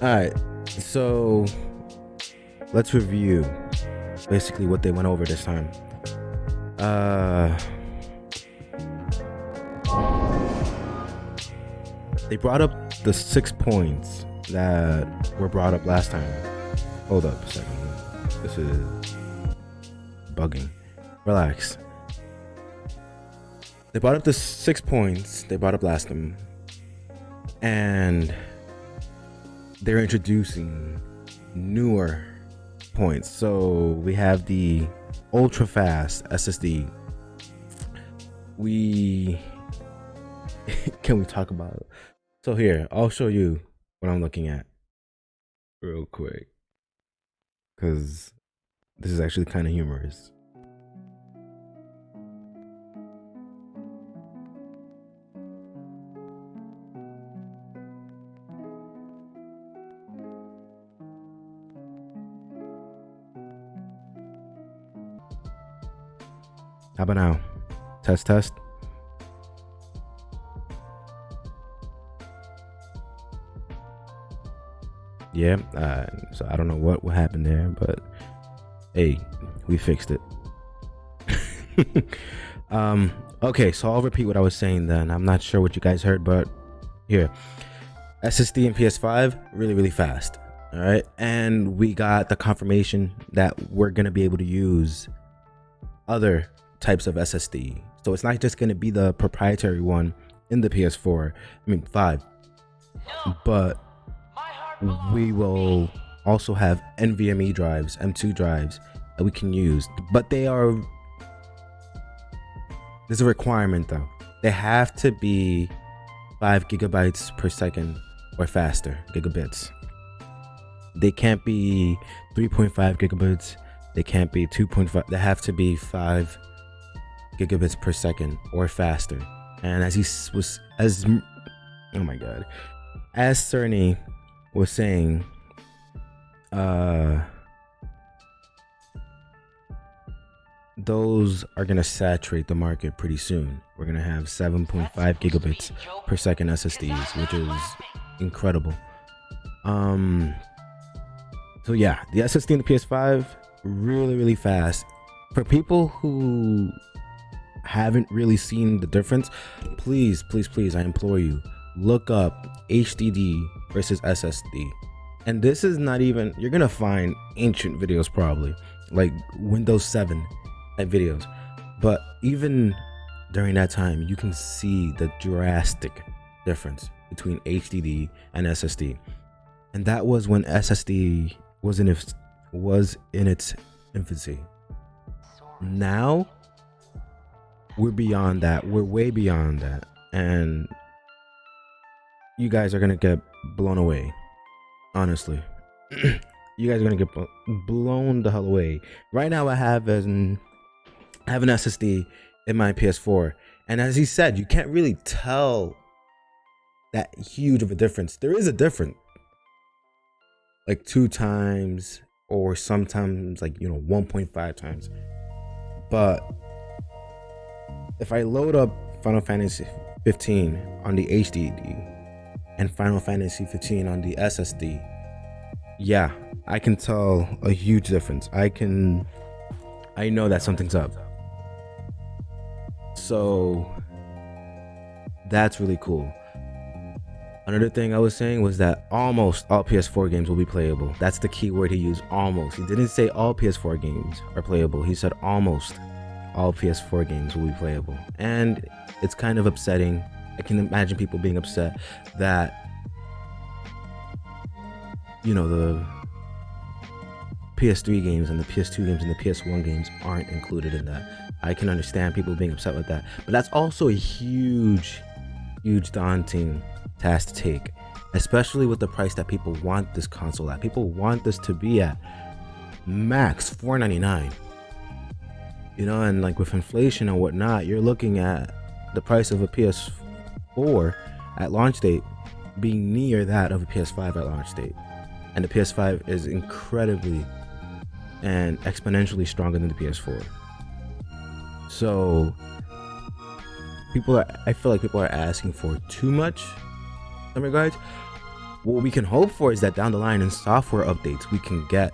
Speaker 4: Alright, so let's review basically what they went over this time. They brought up the 6 points that were brought up last time. Hold up a second. This is bugging. Relax. They brought up the 6 points they brought up last time, and they're introducing newer points. So we have the ultra fast SSD. Can we talk about it? So here, I'll show you what I'm looking at real quick, because this is actually kind of humorous. How about now? Test, test. Yeah, so I don't know what happened there, but hey, we fixed it. Okay, so I'll repeat what I was saying then. I'm not sure what you guys heard, but here, SSD and PS5 really fast. All right, and we got the confirmation that we're gonna be able to use other types of SSD. So it's not just gonna be the proprietary one in the PS4, I mean 5, but we will also have NVMe drives, M2 drives that we can use. But there's a requirement though. They have to be 5 gigabytes per second or faster, gigabits. They can't be 3.5 gigabits. They can't be 2.5. They have to be 5 gigabits per second or faster. And as Cerny was saying, those are gonna saturate the market pretty soon. We're gonna have 7.5 gigabits per second SSDs, which is incredible. So yeah, the SSD in the PS5 really fast. For people who haven't really seen the difference, please, I implore you, look up HDD versus SSD. And this is not even, you're gonna find ancient videos, probably like Windows 7 type videos, but even during that time you can see the drastic difference between HDD and SSD. And that was when SSD was in its infancy. Now we're beyond that. We're way beyond that. And you guys are gonna get blown away. Honestly, you guys are gonna get blown the hell away. Right now, I have an SSD in my PS4, and as he said, you can't really tell that huge of a difference. There is a difference, like 2 times, or sometimes like 1.5 times. But if I load up Final Fantasy 15 on the HDD and Final Fantasy 15 on the SSD, yeah, I can tell a huge difference. I know that something's up. So that's really cool. Another thing I was saying was that almost all PS4 games will be playable. That's the key word he used, almost. He didn't say all PS4 games are playable. He said almost all PS4 games will be playable. And it's kind of upsetting. I can imagine people being upset that, the PS3 games and the PS2 games and the PS1 games aren't included in that. I can understand people being upset with that. But that's also a huge daunting task to take, especially with the price that people want this console at. People want this to be at max $499. And like with inflation and whatnot, you're looking at the price of a PS4 at launch date being near that of a PS5 at launch date. And the PS5 is incredibly and exponentially stronger than the PS4. So I feel like people are asking for too much in some regards. What we can hope for is that down the line in software updates, we can get,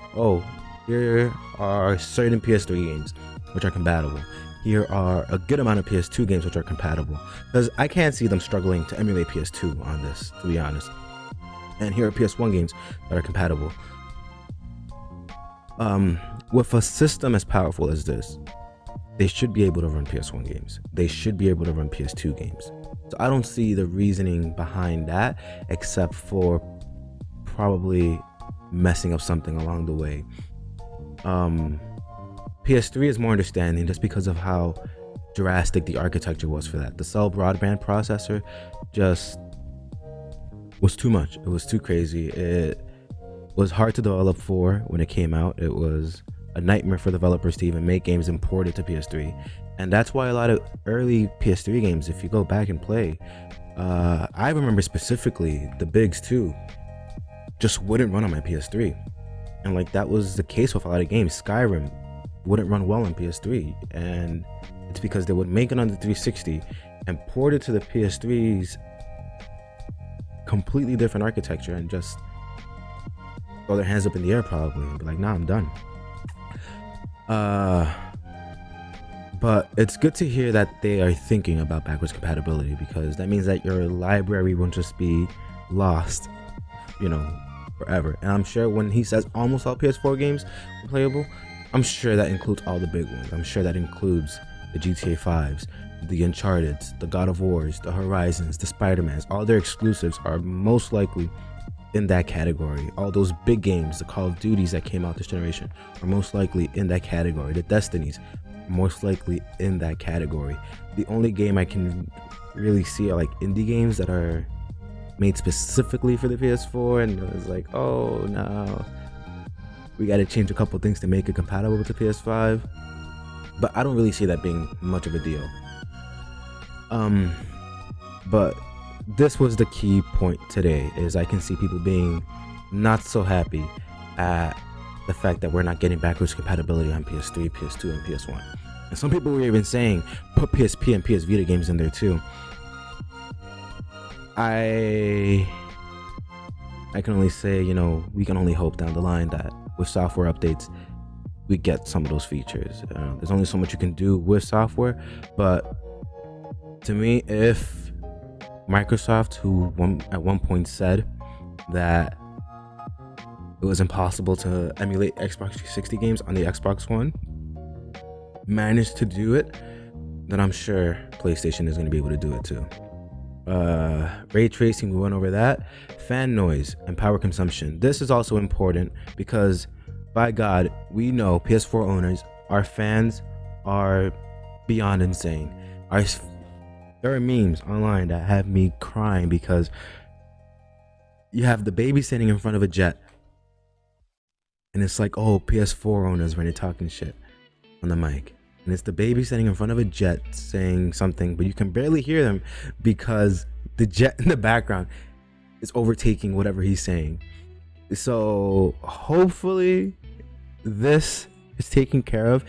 Speaker 4: here are certain PS3 games which are compatible. Here are a good amount of PS2 games which are compatible. Because I can't see them struggling to emulate PS2 on this, to be honest. And here are PS1 games that are compatible. With a system as powerful as this, they should be able to run PS1 games. They should be able to run PS2 games. So I don't see the reasoning behind that, except for probably messing up something along the way. PS3 is more understanding just because of how drastic the architecture was for that. The cell broadband processor just was too much. It was too crazy. It was hard to develop for when it came out. It was a nightmare for developers to even make games imported to PS3. And that's why a lot of early PS3 games, if you go back and play, I remember specifically the Bigs 2 just wouldn't run on my PS3. And like that was the case with a lot of games. Skyrim wouldn't run well on PS3, and it's because they would make it on the 360 and port it to the PS3's completely different architecture and just throw their hands up in the air probably and be like, nah, I'm done. But it's good to hear that they are thinking about backwards compatibility, because that means that your library won't just be lost, forever. And I'm sure when he says almost all PS4 games are playable, I'm sure that includes all the big ones. I'm sure that includes the GTA 5s, the Uncharted's, the God of Wars, the Horizons, the Spider-Mans. All their exclusives are most likely in that category. All those big games, the Call of Duties that came out this generation, are most likely in that category. The Destinies, most likely in that category. The only game I can really see are like indie games that are made specifically for the PS4, and it was like, oh no, we got to change a couple things to make it compatible with the PS5. But I don't really see that being much of a deal. But this was the key point today, is I can see people being not so happy at the fact that we're not getting backwards compatibility on PS3, PS2, and PS1. And some people were even saying put PSP and PS Vita games in there too. I can only say, we can only hope down the line that with software updates, we get some of those features. There's only so much you can do with software, but to me, if Microsoft, who at one point said that it was impossible to emulate Xbox 360 games on the Xbox One, managed to do it, then I'm sure PlayStation is going to be able to do it too. Ray tracing, we went over that. Fan noise and power consumption. This is also important because, by God, we know PS4 owners, our fans are beyond insane. There are memes online that have me crying because you have the baby standing in front of a jet, and it's like, oh, PS4 owners when they're talking shit on the mic, and it's the baby standing in front of a jet saying something, but you can barely hear them because the jet in the background is overtaking whatever he's saying. So hopefully this is taken care of.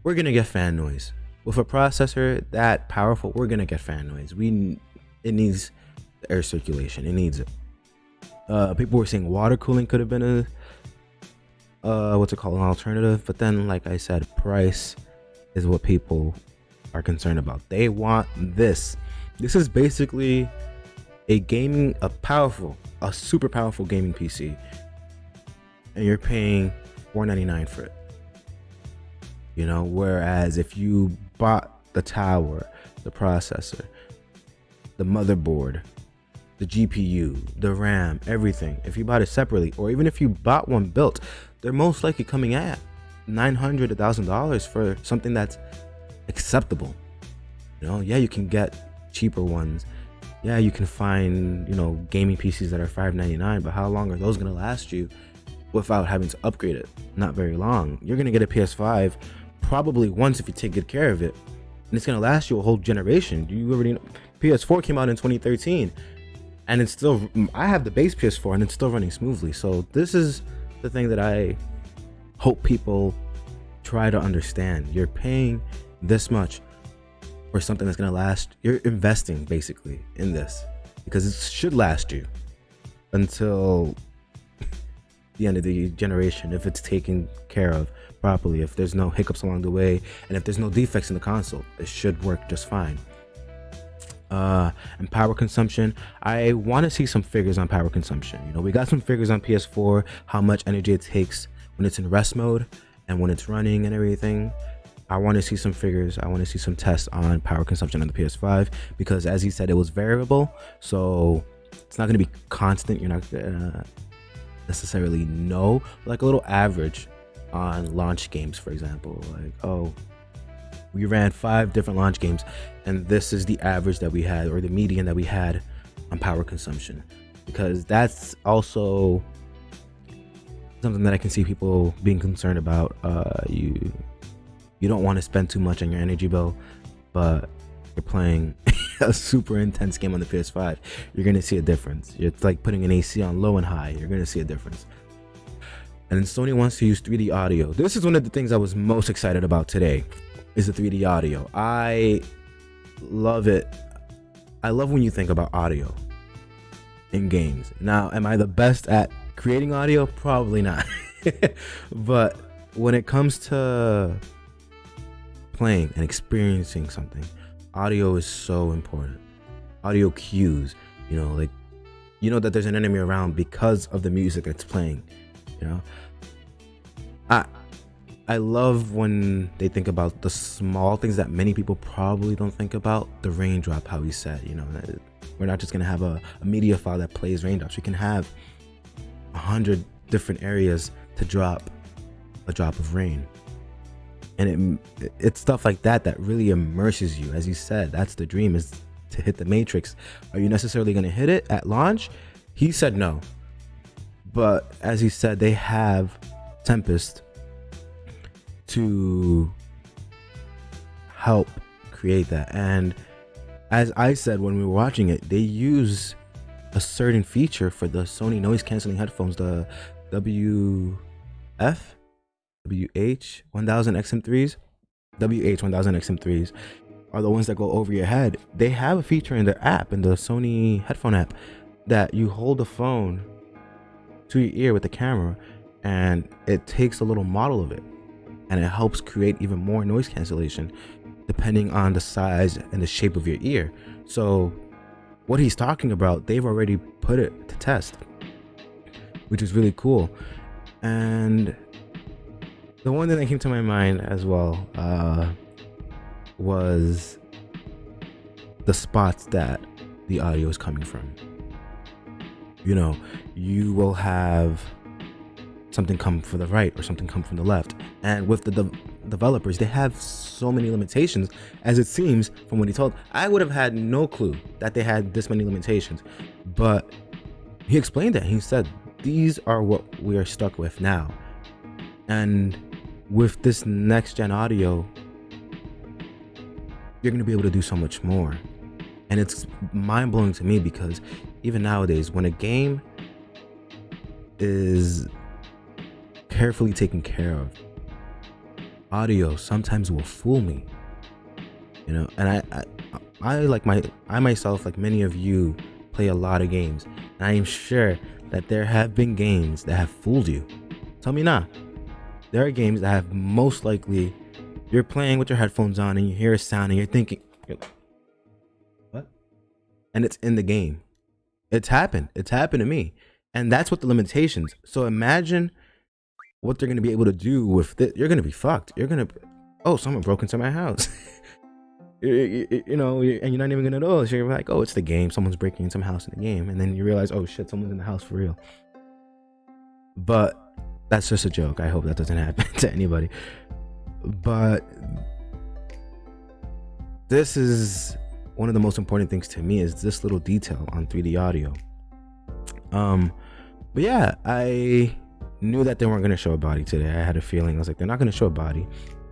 Speaker 4: We're gonna get fan noise with a processor that powerful. We're gonna get fan noise. It needs air circulation. It needs it. People were saying water cooling could have been a what's it called, an alternative, but then, like I said, price is what people are concerned about. They want this. This is basically a super powerful gaming PC, and you're paying $499 for it. You know, whereas if you bought the tower, the processor, the motherboard, the GPU, the RAM, everything, if you bought it separately, or even if you bought one built, they're most likely coming at $900 to $1,000 for something that's acceptable. You know, yeah, you can get cheaper ones. Yeah, you can find, you know, gaming PCs that are $599, but how long are those going to last you without having to upgrade it? Not very long. You're going to get a PS5 probably once if you take good care of it, and it's going to last you a whole generation. Do you already know? PS4 came out in 2013, and it's still, I have the base PS4 and it's still running smoothly. So this is the thing that I hope people try to understand. You're paying this much for something that's going to last. You're investing basically in this because it should last you until the end of the generation, if it's taken care of properly, if there's no hiccups along the way, and if there's no defects in the console, it should work just fine. And power consumption, I want to see some figures on power consumption. You know, we got some figures on PS4, how much energy it takes when it's in rest mode and when it's running and everything. I want to see some figures. I want to see some tests on power consumption on the PS5, because as he said, it was variable, so it's not going to be constant. You're not gonna necessarily know, like a little average on launch games, for example. Like, oh, we ran 5 different launch games, and this is the average that we had, or the median that we had on power consumption, because that's also something that I can see people being concerned about. You don't want to spend too much on your energy bill, but you're playing a super intense game on the PS5, you're going to see a difference. It's like putting an AC on low and high. You're going to see a difference. And then Sony wants to use 3D audio. This is one of the things I was most excited about today, is the 3D audio. I love it. I love when you think about audio in games. Now, am I the best at creating audio? Probably not. But when it comes to playing and experiencing something, audio is so important. Audio cues, you know, like, you know that there's an enemy around because of the music that's playing. You know, I love when they think about the small things that many people probably don't think about. The raindrop, how he said, you know, we're not just gonna have a media file that plays raindrops. We can have 100 different areas to drop a drop of rain. And it's stuff like that that really immerses you. As you said, that's the dream, is to hit the matrix. Are you necessarily going to hit it at launch? He said no. But as he said, they have Tempest to help create that. And as I said when we were watching it, they use a certain feature for the Sony noise canceling headphones, the WH-1000XM3s. WH-1000XM3s are the ones that go over your head. They have a feature in their app, in the Sony headphone app, that you hold the phone to your ear with the camera, and it takes a little model of it, and it helps create even more noise cancellation depending on the size and the shape of your ear. So what he's talking about, they've already put it to test, which is really cool. And the one thing that came to my mind as well was the spots that the audio is coming from. You know, you will have something come from the right or something come from the left. And with the developers, they have so many limitations, as it seems from what he told. I would have had no clue that they had this many limitations, but He explained that. He said, these are what we are stuck with now. And with this next gen audio, you're going to be able to do so much more. And it's mind blowing to me because even nowadays, when a game is carefully taken care of, audio sometimes will fool me, you know. And I myself, like many of you, play a lot of games, and I am sure that there have been games that have fooled you. Tell me now. There are games that have most likely, you're playing with your headphones on and you hear a sound and you're thinking, what? And it's in the game. It's happened to me. And that's what the limitations. So imagine what they're going to be able to do with this. You're going to be fucked. You're going to, oh, someone broke into my house. you know, and you're not even going to know. So you're like, oh, it's the game. Someone's breaking into my house in the game. And then you realize, oh shit, someone's in the house for real. But that's just a joke. I hope that doesn't happen to anybody. But this is one of the most important things to me, is this little detail on 3D audio. But yeah, I knew that they weren't going to show a body today. I had a feeling. I was like, they're not going to show a body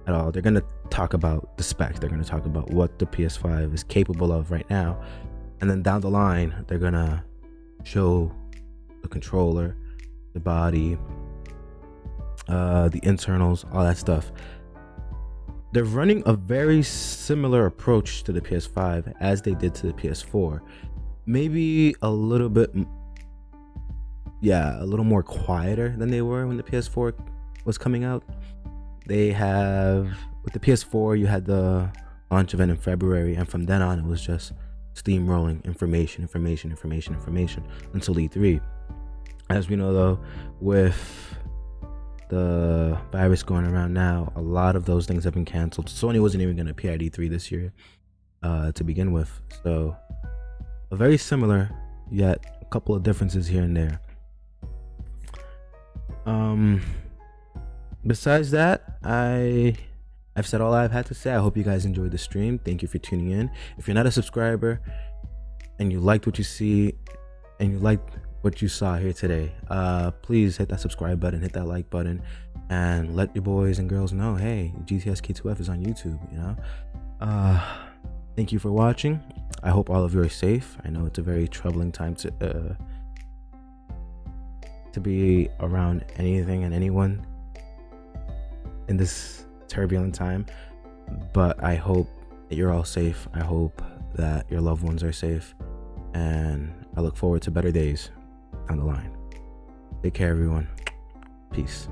Speaker 4: at all. They're going to talk about the specs. They're going to talk about what the PS5 is capable of right now. And then down the line, they're going to show the controller, the body, the internals, all that stuff. They're running a very similar approach to the PS5 as they did to the PS4. Maybe a little bit, a little more quieter than they were when the PS4 was coming out. They have, with the PS4, you had the launch event in February, and from then on, it was just steamrolling information until E3. As we know, though, with the virus going around now, a lot of those things have been canceled. Sony wasn't even going to appear at E3 this year to begin with. So a very similar, yet a couple of differences here and there. Besides that, I've said all I've had to say. I hope you guys enjoyed the stream. Thank you for tuning in. If you're not a subscriber and you liked what you see and you liked what you saw here today, please hit that subscribe button, hit that like button, and let your boys and girls know, hey, GTS K2F is on YouTube, you know. Thank you for watching. I hope all of you are safe. I know it's a very troubling time to be around anything and anyone in this turbulent time, but I hope that you're all safe. I hope that your loved ones are safe, and I look forward to better days down the line. Take care, everyone. Peace.